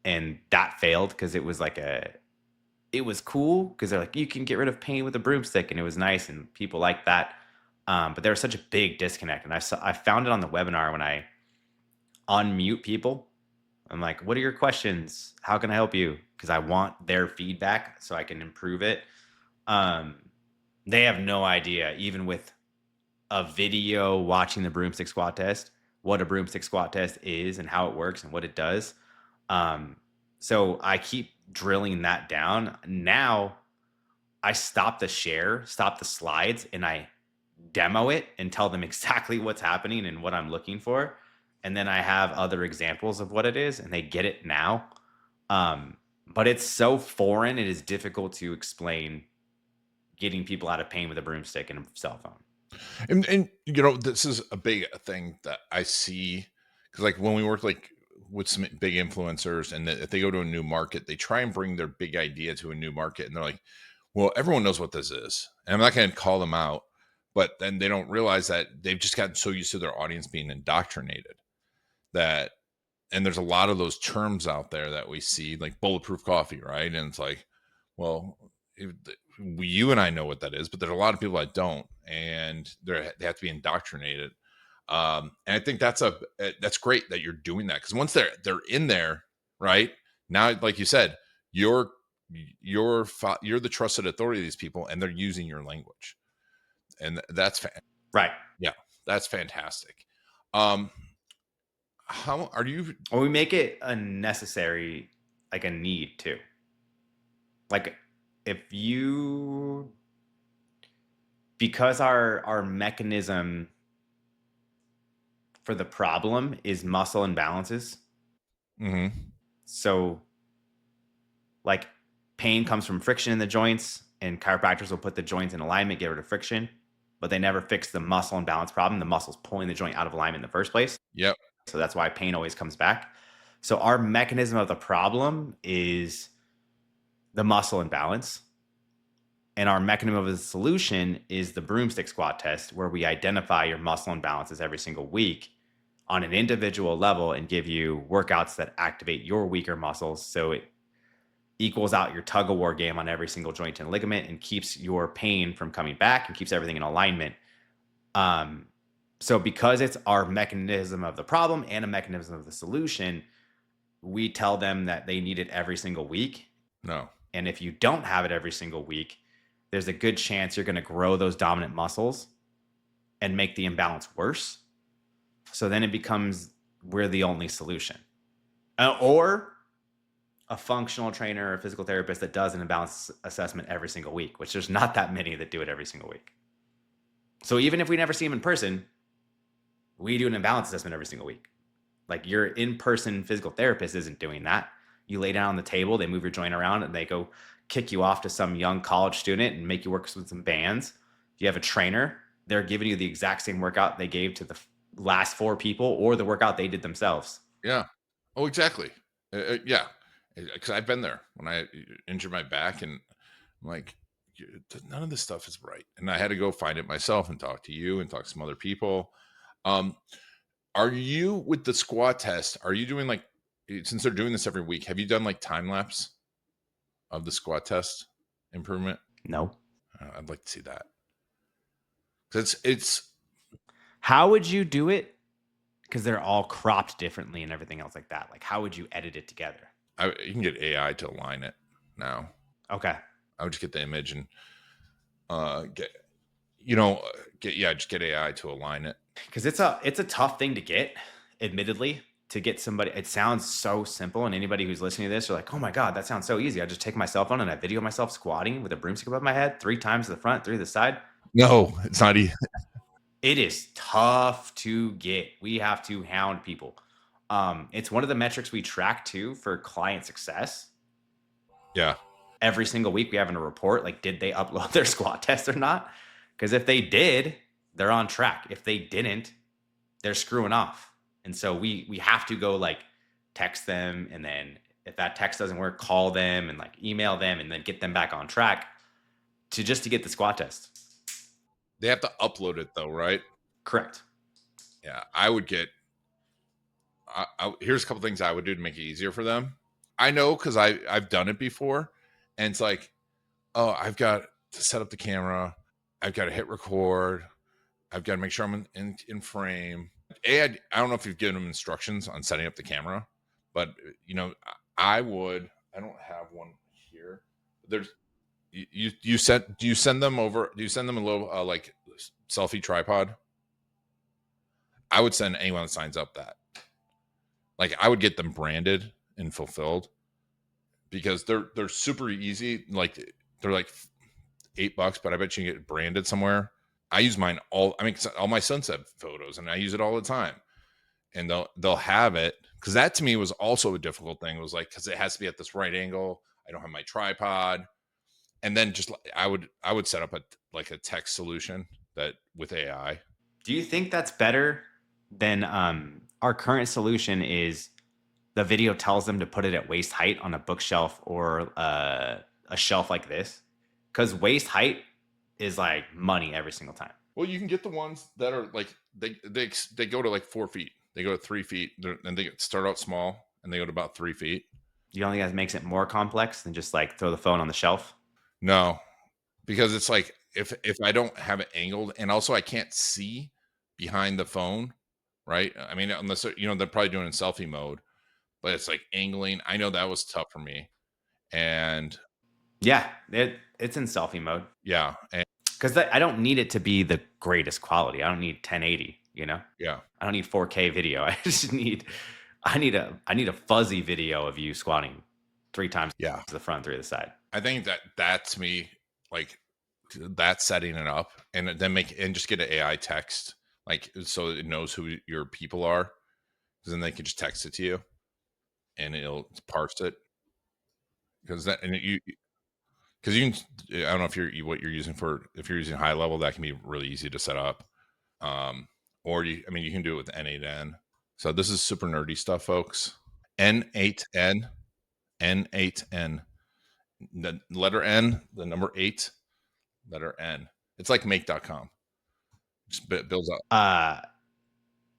and that failed because it was like it was cool because they're like, you can get rid of pain with a broomstick, and it was nice and people like that. But there was such a big disconnect. And I found it on the webinar when I unmute people. I'm like, what are your questions? How can I help you? Because I want their feedback so I can improve it. They have no idea, even with a video watching the broomstick squat test, what a broomstick squat test is and how it works and what it does. So I keep drilling that down. Now I stop the slides, and I demo it and tell them exactly what's happening and what I'm looking for. And then I have other examples of what it is, and they get it now. But it's so foreign, it is difficult to explain getting people out of pain with a broomstick and a cell phone. And this is a big thing that I see, because like when we work like with some big influencers, and if they go to a new market, they try and bring their big idea to a new market, and they're like, well, everyone knows what this is, and I'm not going to call them out, but then they don't realize that they've just gotten so used to their audience being indoctrinated that, and there's a lot of those terms out there that we see, like bulletproof coffee, right? And it's like, well, you and I know what that is, but there's a lot of people that don't, and they have to be indoctrinated. And I think that's great that you're doing that, because once they're in there, right now, like you said, you're the trusted authority of these people, and they're using your language, and that's right. Yeah, that's fantastic. How are you? Well, we make it a necessary, like a need too. Like because our mechanism for the problem is muscle imbalances. Mm-hmm. So like pain comes from friction in the joints, and chiropractors will put the joints in alignment, get rid of friction, but they never fix the muscle imbalance problem. The muscle's pulling the joint out of alignment in the first place. Yep. So that's why pain always comes back. So our mechanism of the problem is the muscle imbalance. And our mechanism of the solution is the broomstick squat test, where we identify your muscle imbalances every single week on an individual level and give you workouts that activate your weaker muscles. So it equals out your tug of war game on every single joint and ligament and keeps your pain from coming back and keeps everything in alignment. So because it's our mechanism of the problem and a mechanism of the solution, we tell them that they need it every single week. No. And if you don't have it every single week, there's a good chance you're going to grow those dominant muscles and make the imbalance worse. So then it becomes, we're the only solution. Or a functional trainer or a physical therapist that does an imbalance assessment every single week, which there's not that many that do it every single week. So even if we never see them in person, we do an imbalance assessment every single week. Like your in-person physical therapist isn't doing that. You lay down on the table, they move your joint around, and they go kick you off to some young college student and make you work with some bands. you have a trainer, they're giving you the exact same workout they gave to the last 4 people or the workout they did themselves. Yeah. Oh, exactly. Yeah. Because I've been there when I injured my back, and I'm like, none of this stuff is right. And I had to go find it myself and talk to you and talk to some other people. Um, are you with the squat test? Are you doing like, since they're doing this every week, have you done like time lapse of the squat test improvement? No. I'd like to see that. It's How would you do it? Because they're all cropped differently and everything else like that. Like, how would you edit it together? you can get AI to align it now. Okay. I would just get the image and just get AI to align it. Because it's a tough thing to get, admittedly, to get somebody. It sounds so simple, and anybody who's listening to this are like, oh my God, that sounds so easy. I just take my cell phone and I video myself squatting with a broomstick above my head 3 times to the front, 3 to the side. No, it's not easy. It is tough to get. We have to hound people. It's one of the metrics we track too for client success. Yeah. Every single week we have in a report, like, did they upload their squat test or not? Because if they did, they're on track. If they didn't, they're screwing off. And so we have to go like text them, and then if that text doesn't work, call them and like email them, and then get them back on track to get the squat test. They have to upload it though, right? Correct. Yeah, I would get. Here's a couple things I would do to make it easier for them. I know because I've done it before, and it's like, oh, I've got to set up the camera, I've got to hit record, I've got to make sure I'm in frame. I don't know if you've given them instructions on setting up the camera, but I would. I don't have one here. There's do you send them over? Do you send them a little like selfie tripod? I would send anyone that signs up that. Like, I would get them branded and fulfilled, because they're super easy. Like, they're like $8, but I bet you can get branded somewhere. I use mine all my sunset photos, and I use it all the time. And they'll have it, because that to me was also a difficult thing. It was like, because it has to be at this right angle. I don't have my tripod. And then just I would set up a text solution that with AI. Do you think that's better than our current solution is the video tells them to put it at waist height on a bookshelf or a shelf like this? Because waist height is like money every single time. Well, you can get the ones that are like they go to like 4 feet. They go to 3 feet, and they start out small, and they go to about 3 feet. You don't think that makes it more complex than just like throw the phone on the shelf? No, because it's like if I don't have it angled, and also I can't see behind the phone, right? I mean, unless they're probably doing it in selfie mode, but it's like angling. I know that was tough for me, and yeah, it's in selfie mode. Yeah, because I don't need it to be the greatest quality. I don't need 1080. Yeah, I don't need 4K video. I just need a fuzzy video of you squatting 3 times to the front, 3 to the side. I think that's me, like, that's setting it up, and then just get an AI text, like, so it knows who your people are, because then they can just text it to you, and it'll parse it. Because I don't know if what you're using if you're using high level, that can be really easy to set up. Or you can do it with N8N. So this is super nerdy stuff, folks. N8N. The letter N, the number 8, letter N. It's like make.com. Just builds out.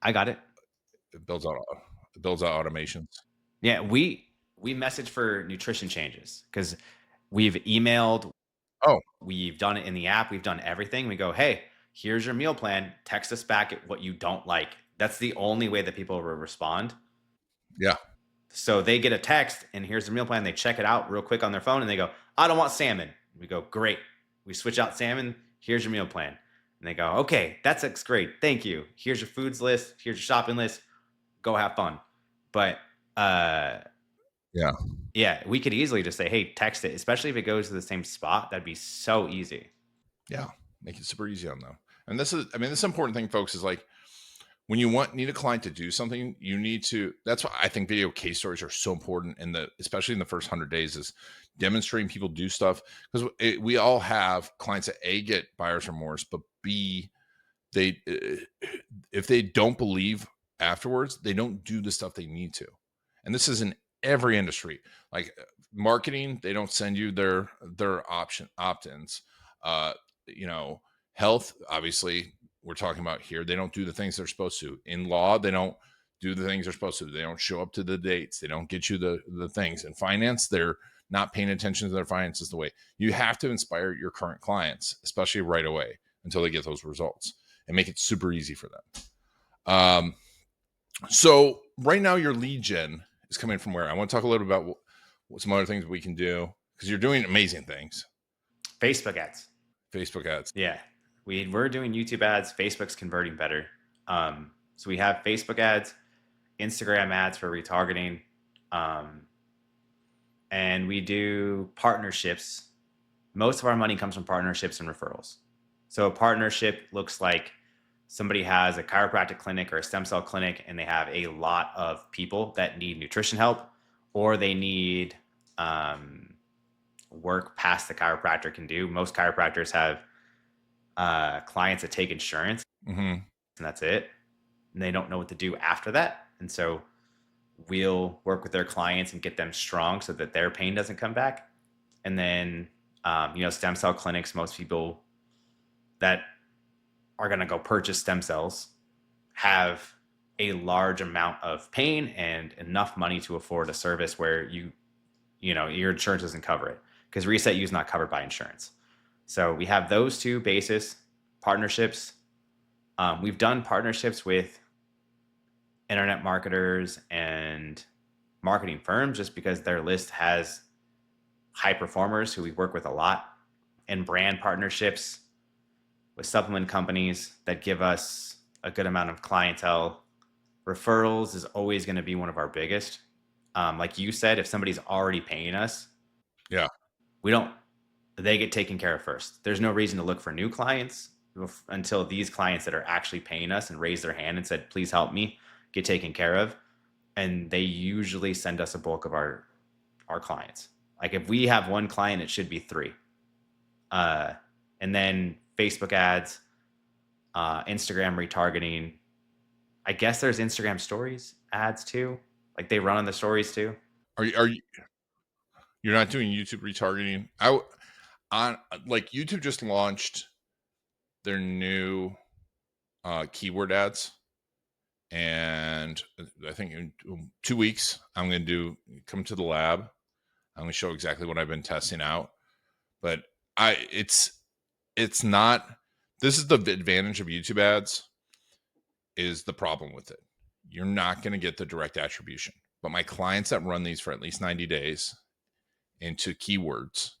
I got it. It builds out automations. Yeah, we message for nutrition changes because we've emailed. Oh, we've done it in the app. We've done everything. We go, hey, here's your meal plan. Text us back at what you don't like. That's the only way that people will respond. Yeah. So they get a text and here's the meal plan. They check it out real quick on their phone and they go, I don't want salmon. We go, great. We switch out salmon. Here's your meal plan. And they go, okay, that looks great. Thank you. Here's your foods list. Here's your shopping list. Go have fun. But yeah, we could easily just say, hey, text it, especially if it goes to the same spot. That'd be so easy. Yeah. Make it super easy on them. And this is an important thing, folks, is like, when you need a client to do something, you need to. That's why I think video case stories are so important, especially in the first 100 days, is demonstrating people do stuff, because we all have clients that A, get buyer's remorse, but B, they if they don't believe afterwards, they don't do the stuff they need to. And this is in every industry. Like marketing, they don't send you their opt-ins. You know, health, obviously, we're talking about here, they don't do the things they're supposed to. In law, they don't do the things they're supposed to. They don't show up to the dates. They don't get you the things. In finance, they're not paying attention to their finances the way. You have to inspire your current clients, especially right away, until they get those results, and make it super easy for them. So right now your lead gen is coming from where? I want to talk a little bit about what some other things we can do, because you're doing amazing things. Facebook ads. Facebook ads. Yeah. We're doing YouTube ads. Facebook's converting better. So we have Facebook ads, Instagram ads for retargeting. And we do partnerships. Most of our money comes from partnerships and referrals. So a partnership looks like somebody has a chiropractic clinic or a stem cell clinic, and they have a lot of people that need nutrition help, or they need work past the chiropractor can do. Most chiropractors have clients that take insurance, and that's it. And they don't know what to do after that. And so we'll work with their clients and get them strong so that their pain doesn't come back. And then, stem cell clinics, most people that are going to go purchase stem cells have a large amount of pain and enough money to afford a service where your insurance doesn't cover it, because ResetU is not covered by insurance. So we have those two bases, partnerships. We've done partnerships with internet marketers and marketing firms just because their list has high performers who we work with a lot, and brand partnerships with supplement companies that give us a good amount of clientele. Referrals is always going to be one of our biggest. Like you said, if somebody's already paying us, they get taken care of first. There's no reason to look for new clients until these clients that are actually paying us and raise their hand and said, please help me, get taken care of. And they usually send us a bulk of our clients. Like if we have one client, it should be 3. And then Facebook ads, Instagram retargeting. I guess there's Instagram stories ads too. Like they run on the stories too. Are you you're not doing YouTube retargeting? YouTube just launched their new keyword ads, and I think in 2 weeks I'm going to come to the lab. I'm going to show exactly what I've been testing out. But it's not, this is the advantage of YouTube ads, is the problem with it. You're not going to get the direct attribution. But my clients that run these for at least 90 days into keywords,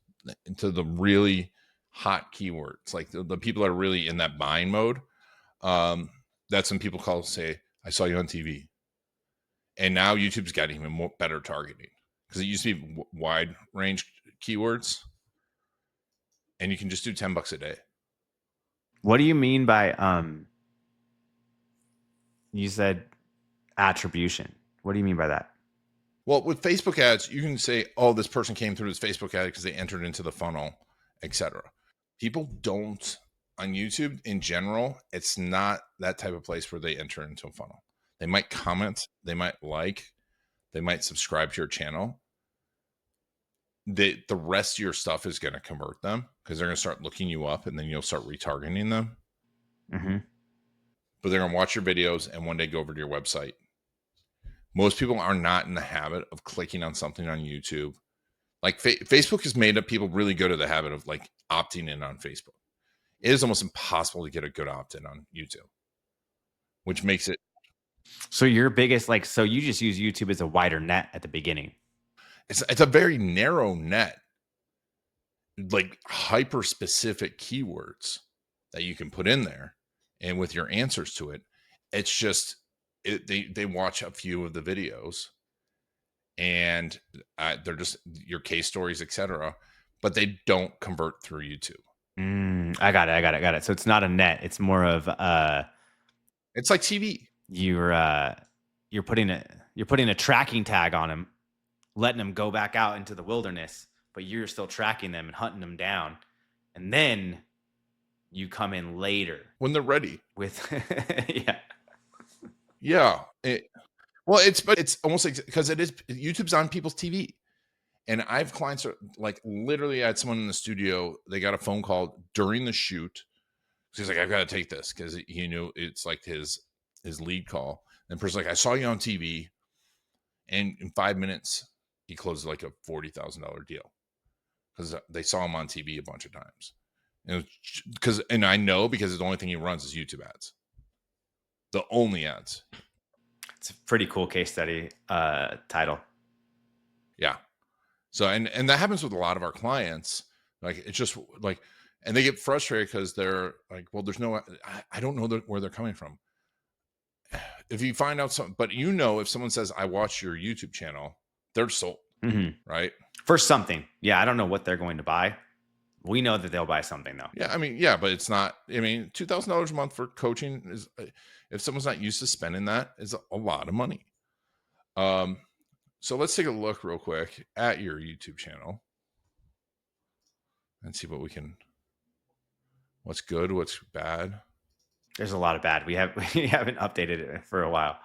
into the really hot keywords, like the people that are really in that buying mode, that's when people say, I saw you on TV. And now YouTube's got even better targeting, because it used to be wide range keywords, and you can just do $10 a day. What do you mean by you said attribution? What do you mean by that? Well, with Facebook ads, you can say, oh, this person came through this Facebook ad because they entered into the funnel, etc. People don't, on YouTube in general, it's not that type of place where they enter into a funnel. They might comment, they might they might subscribe to your channel. The rest of your stuff is going to convert them, because they're going to start looking you up, and then you'll start retargeting them. Mm-hmm. But they're going to watch your videos and one day go over to your website. Most people are not in the habit of clicking on something on YouTube. Like Facebook has made up people really good at the habit of like opting in on Facebook. It is almost impossible to get a good opt-in on YouTube, which makes it. So your biggest, so you just use YouTube as a wider net at the beginning. It's a very narrow net, like hyper specific keywords that you can put in there, and with your answers to it, it's just they watch a few of the videos, and they're just your case stories, etc. But they don't convert through YouTube. I got it. So it's not a net. It's more of it's like TV. you're putting a tracking tag on them, letting them go back out into the wilderness, but you're still tracking them and hunting them down. And then you come in later when they're ready with, yeah. But it's almost like, because it is, YouTube's on people's TV. And I have clients like, literally, I had someone in the studio, they got a phone call during the shoot. He's like, I've got to take this, because he knew it's like his lead call. And the person's like, I saw you on TV, and in 5 minutes he closed like a $40,000 deal because they saw him on TV a bunch of times. And I know, because the only thing he runs is YouTube ads, the only ads. It's a pretty cool case study title. Yeah. So, and that happens with a lot of our clients. Like, it's just like, and they get frustrated because they're like, well, there's no, I don't know where they're coming from. If you find out something, but if someone says, I watch your YouTube channel, they're sold, right? For something. Yeah. I don't know what they're going to buy. We know that they'll buy something, though. Yeah. I mean, yeah, but it's not, $2,000 a month for coaching is, if someone's not used to spending that, is a lot of money. So let's take a look real quick at your YouTube channel and see what's good, what's bad. There's a lot of bad. We haven't updated it for a while.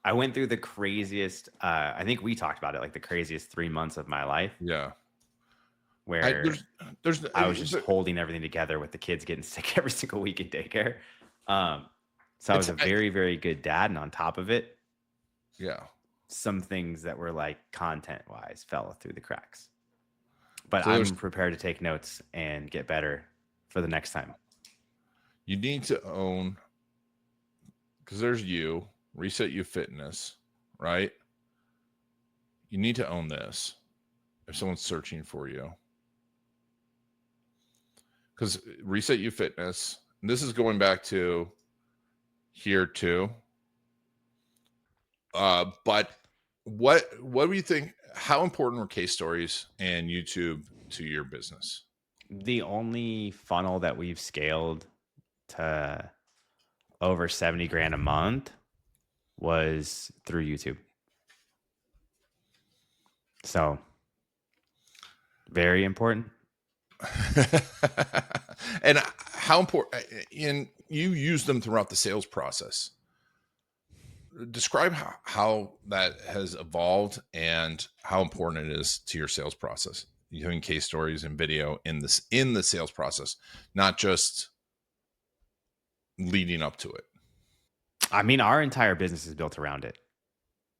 I went through the craziest, I think we talked about it, like the craziest 3 months of my life. Yeah. Where I was just holding everything together with the kids getting sick every single week in daycare. So I was a very, very good dad. And on top of it, yeah, some things that were like content wise fell through the cracks. But I'm prepared to take notes and get better for the next time. You need to own, because there's ResetU Fitness, right? You need to own this if someone's searching for you. Because ResetU Fitness, and this is going back to here too. But what do you think? How important were case stories and YouTube to your business? The only funnel that we've scaled to over 70 grand a month was through YouTube. So very important. And how important, and you use them throughout the sales process. Describe how that has evolved and how important it is to your sales process. You're doing case stories and video in the sales process, not just leading up to it. I mean, our entire business is built around it.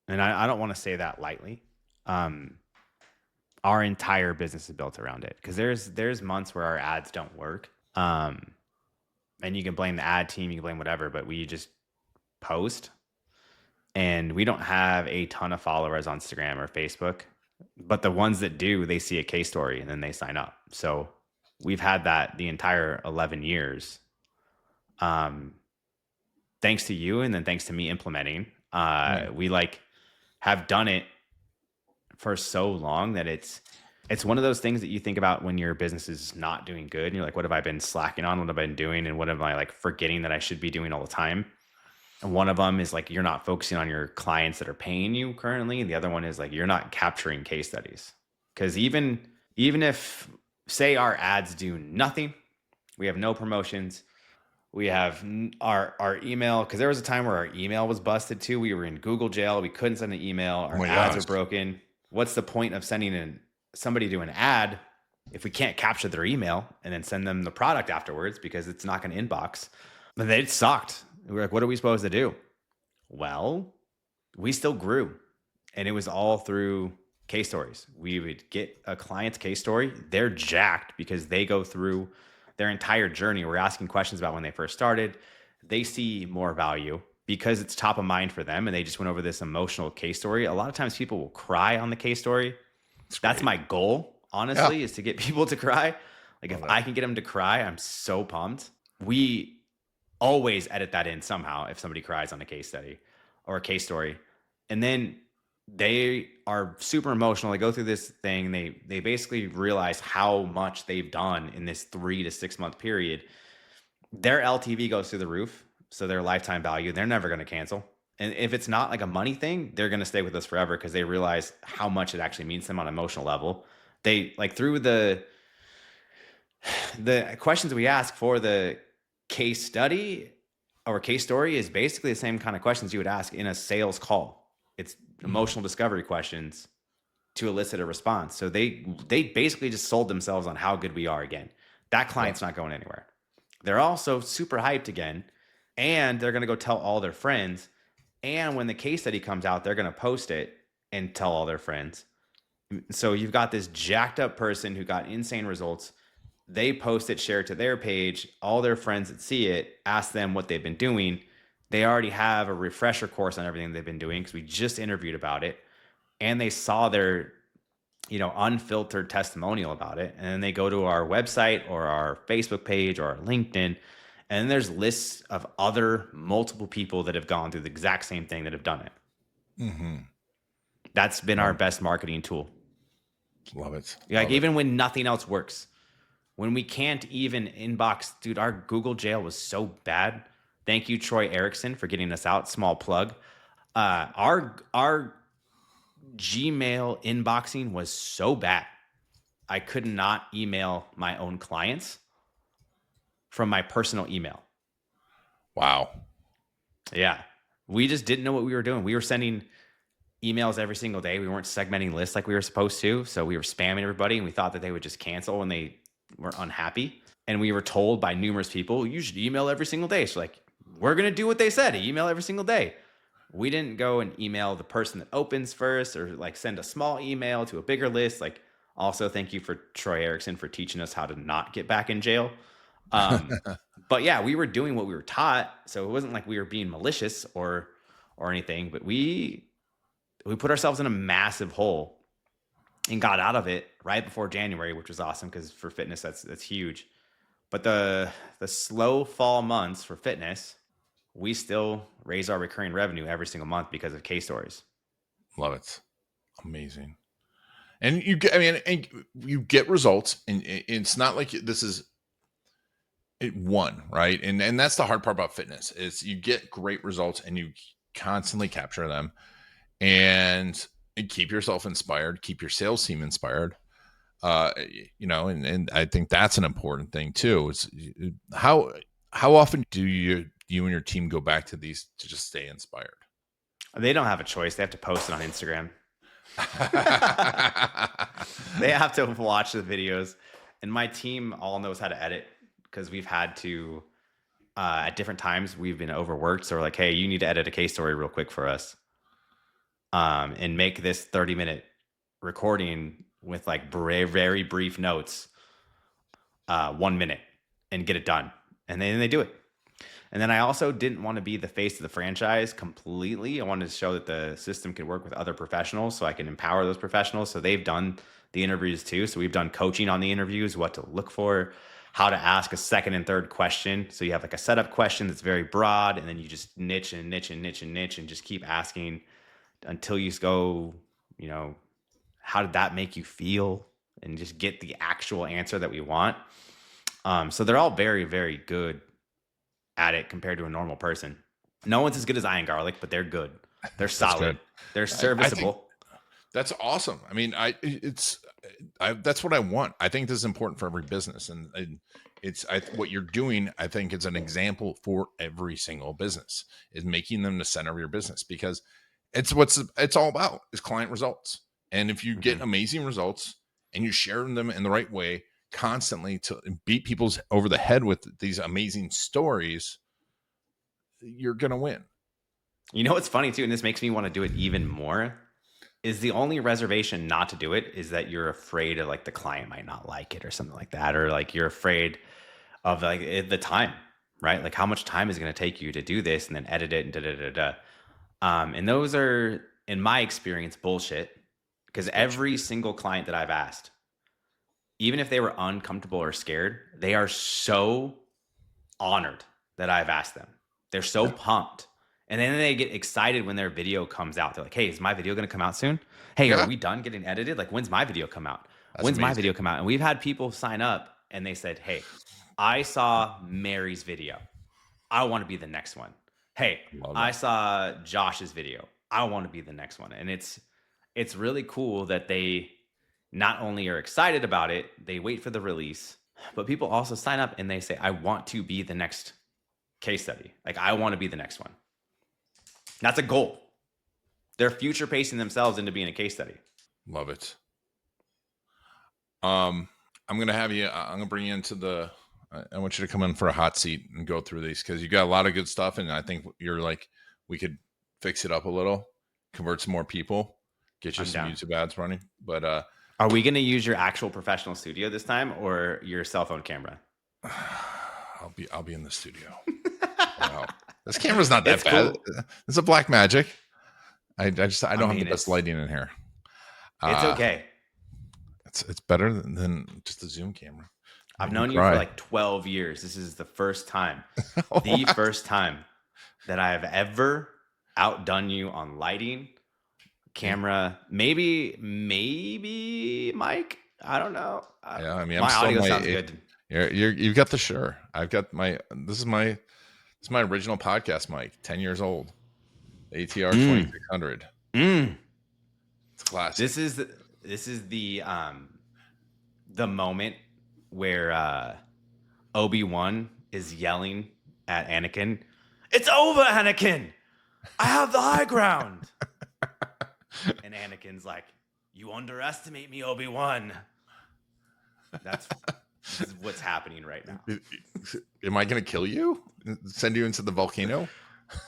And I don't want to say that lightly. Our entire business is built around it, because there's months where our ads don't work. And you can blame the ad team, you can blame whatever, but we just post. And we don't have a ton of followers on Instagram or Facebook, but the ones that do, they see a case story and then they sign up. So we've had that the entire 11 years. Thanks to you, and then thanks to me implementing. We have done it for so long that it's one of those things that you think about when your business is not doing good. And you're like, what have I been slacking on? What have I been doing? And what am I forgetting that I should be doing all the time? And one of them is you're not focusing on your clients that are paying you currently. And the other one is you're not capturing case studies. Because even if, say, our ads do nothing, we have no promotions, we have our email, because there was a time where our email was busted too. We were in Google jail. We couldn't send an email. Our ads are broken. What's the point of sending somebody to an ad if we can't capture their email and then send them the product afterwards, because it's not going to inbox? But it sucked. We were like, what are we supposed to do? Well, we still grew, and it was all through case stories. We would get a client's case story. They're jacked because they go through their entire journey. We're asking questions about when they first started. They see more value because it's top of mind for them, and they just went over this emotional case story. A lot of times people will cry on the case story. That's my goal, honestly, is to get people to cry. If I can get them to cry, I'm so pumped. We always edit that in somehow if somebody cries on a case study or a case story. And then they are super emotional. They go through this thing. They basically realize how much they've done in this 3 to 6 month period. Their LTV goes through the roof. So their lifetime value, they're never going to cancel. And if it's not like a money thing, they're going to stay with us forever because they realize how much it actually means to them on an emotional level. They like through the questions we ask for the case study or case story is basically the same kind of questions you would ask in a sales call. It's emotional discovery questions to elicit a response. So they basically just sold themselves on how good we are again. That client's not going anywhere. They're also super hyped again, and they're going to go tell all their friends. And when the case study comes out, they're going to post it and tell all their friends. So you've got this jacked up person who got insane results. They post it, share it to their page. All their friends that see it ask them what they've been doing. They already have a refresher course on everything they've been doing because we just interviewed about it. And they saw their, unfiltered testimonial about it. And then they go to our website or our Facebook page or our LinkedIn. And then there's lists of other multiple people that have gone through the exact same thing that have done it. Mm-hmm. That's been our best marketing tool. Love it. Like even when nothing else works, when we can't even inbox, dude, our Google jail was so bad. Thank you, Troy Erickson, for getting us out. Small plug. Our Gmail inboxing was so bad. I could not email my own clients from my personal email. Wow. Yeah. We just didn't know what we were doing. We were sending emails every single day. We weren't segmenting lists like we were supposed to. So we were spamming everybody, and we thought that they would just cancel when they were unhappy. And we were told by numerous people, you should email every single day. So like, we're going to do what they said, email every single day. We didn't go and email the person that opens first or like send a small email to a bigger list. Like, also thank you for Troy Erickson for teaching us how to not get back in jail. But yeah, we were doing what we were taught. So it wasn't like we were being malicious or anything, but we put ourselves in a massive hole and got out of it right before January, which was awesome because for fitness, that's huge. But the slow fall months for fitness, we still raise our recurring revenue every single month because of case stories. Love it. Amazing. And you get results, and it's not like this is one, right? And that's the hard part about fitness is you get great results and you constantly capture them and keep yourself inspired, keep your sales team inspired. And I think that's an important thing too. Is how often do you and your team go back to these to just stay inspired? They don't have a choice. They have to post it on Instagram. They have to watch the videos, and my team all knows how to edit because we've had to at different times we've been overworked. So we're like, hey, you need to edit a case story real quick for us, and make this 30-minute recording with like very brief notes, 1 minute, and get it done. And then they do it. And then I also didn't want to be the face of the franchise completely. I wanted to show that the system can work with other professionals so I can empower those professionals. So they've done the interviews too. So we've done coaching on the interviews, what to look for, how to ask a second and third question. So you have like a setup question that's very broad, and then you just niche and just keep asking until you go, how did that make you feel? And just get the actual answer that we want. So they're all very, very good at it compared to a normal person. No one's as good as Iron Garlic, but they're good. They're solid. Good. They're serviceable. That's awesome. I mean, that's what I want. I think this is important for every business, and what you're doing. I think it's an example for every single business is making them the center of your business because it's all about is client results. And if you get amazing results and you share them in the right way constantly to beat people over the head with these amazing stories, you're going to win. You know what's funny too, and this makes me want to do it even more, is the only reservation not to do it is that you're afraid of like the client might not like it or something like that, or like you're afraid of like the time, right? Like how much time is it going to take you to do this and then edit it and and those are, in my experience, bullshit. Because every single client that I've asked, even if they were uncomfortable or scared, they are so honored that I've asked them. They're so pumped. And then they get excited when their video comes out. They're like, hey, is my video going to come out soon? Hey, are we done getting edited? Like, when's my video come out? When's my video come out? And we've had people sign up and they said, hey, I saw Mary's video. I want to be the next one. Hey, Love I it. saw Josh's video. I want to be the next one. And it's really cool that they not only are excited about it, they wait for the release, but people also sign up and they say, I want to be the next case study. Like, I want to be the next one. That's a goal. They're future pacing themselves into being a case study. Love it. I'm gonna bring you into the. I want you to come in for a hot seat and go through these because you got a lot of good stuff, and I think you're like we could fix it up a little, convert some more people, get you I'm some down. YouTube ads running. But Are we going to use your actual professional studio this time or your cell phone camera? I'll be in the studio. Wow. This camera's not that It's bad. cool. It's a Black Magic. I don't have the best lighting in here. It's okay. It's better than just a Zoom camera. I've known you for like 12 years. This is the first time, the first time that I have ever outdone you on lighting, camera, maybe mic. I don't know. Yeah, I mean, my audio sounds good. You've got the Shure. I've got this is my original podcast mic, 10 years old. ATR 2600. It's classic. This is the moment where Obi-Wan is yelling at Anakin, "It's over, Anakin! I have the high ground." And Anakin's like, "You underestimate me, Obi-Wan." This is what's happening right now. Am I going to kill you? Send you into the volcano?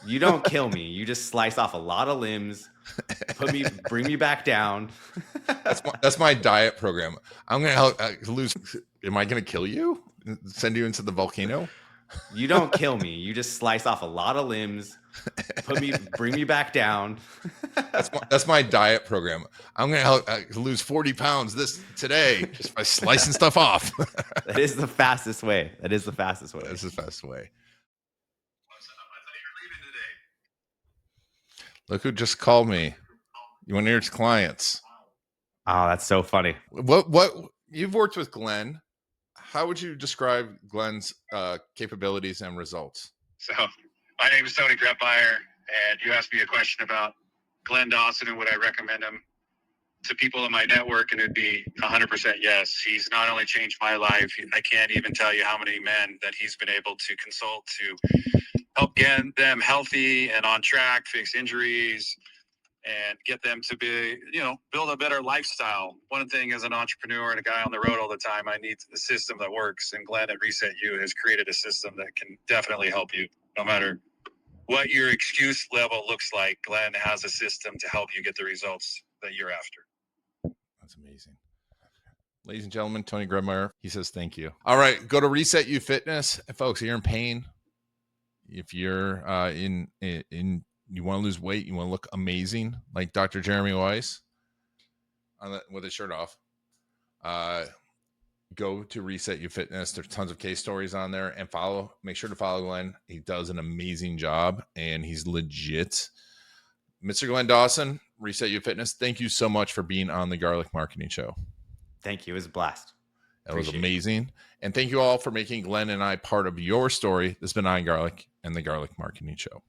You don't kill me. You just slice off a lot of limbs, bring me back down. That's my diet program. I'm going to lose. Am I going to kill you? Send you into the volcano? You don't kill me. You just slice off a lot of limbs, bring me back down. That's my diet program. I'm going to lose 40 pounds today just by slicing stuff off. That is the fastest way. That's the fastest way. Look who just called me. You want to hear his clients? Oh, that's so funny. What you've worked with Glenn. How would you describe Glenn's capabilities and results? So my name is Tony Gretmeyer, and you asked me a question about Glenn Dawson and would I recommend him to people in my network, and it'd be 100% yes. He's not only changed my life, I can't even tell you how many men that he's been able to consult to help get them healthy and on track, fix injuries, and get them to be, build a better lifestyle. One thing as an entrepreneur and a guy on the road all the time, I need a system that works. And Glenn at ResetU has created a system that can definitely help you no matter what your excuse level looks like. Glenn has a system to help you get the results that you're after. That's amazing. Ladies and gentlemen, Tony Gredmeyer, he says thank you. All right, go to ResetU Fitness. Folks, you're in pain. If you're you want to lose weight, you want to look amazing, like Dr. Jeremy Weiss with his shirt off, go to ResetU Fitness. There's tons of case stories on there, and make sure to follow Glenn. He does an amazing job, and he's legit. Mr. Glenn Dawson, ResetU Fitness, thank you so much for being on the Garlic Marketing Show. Thank you. It was a blast. That was amazing. And thank you all for making Glenn and I part of your story. This has been Iron Garlic and the Garlic Marketing Show.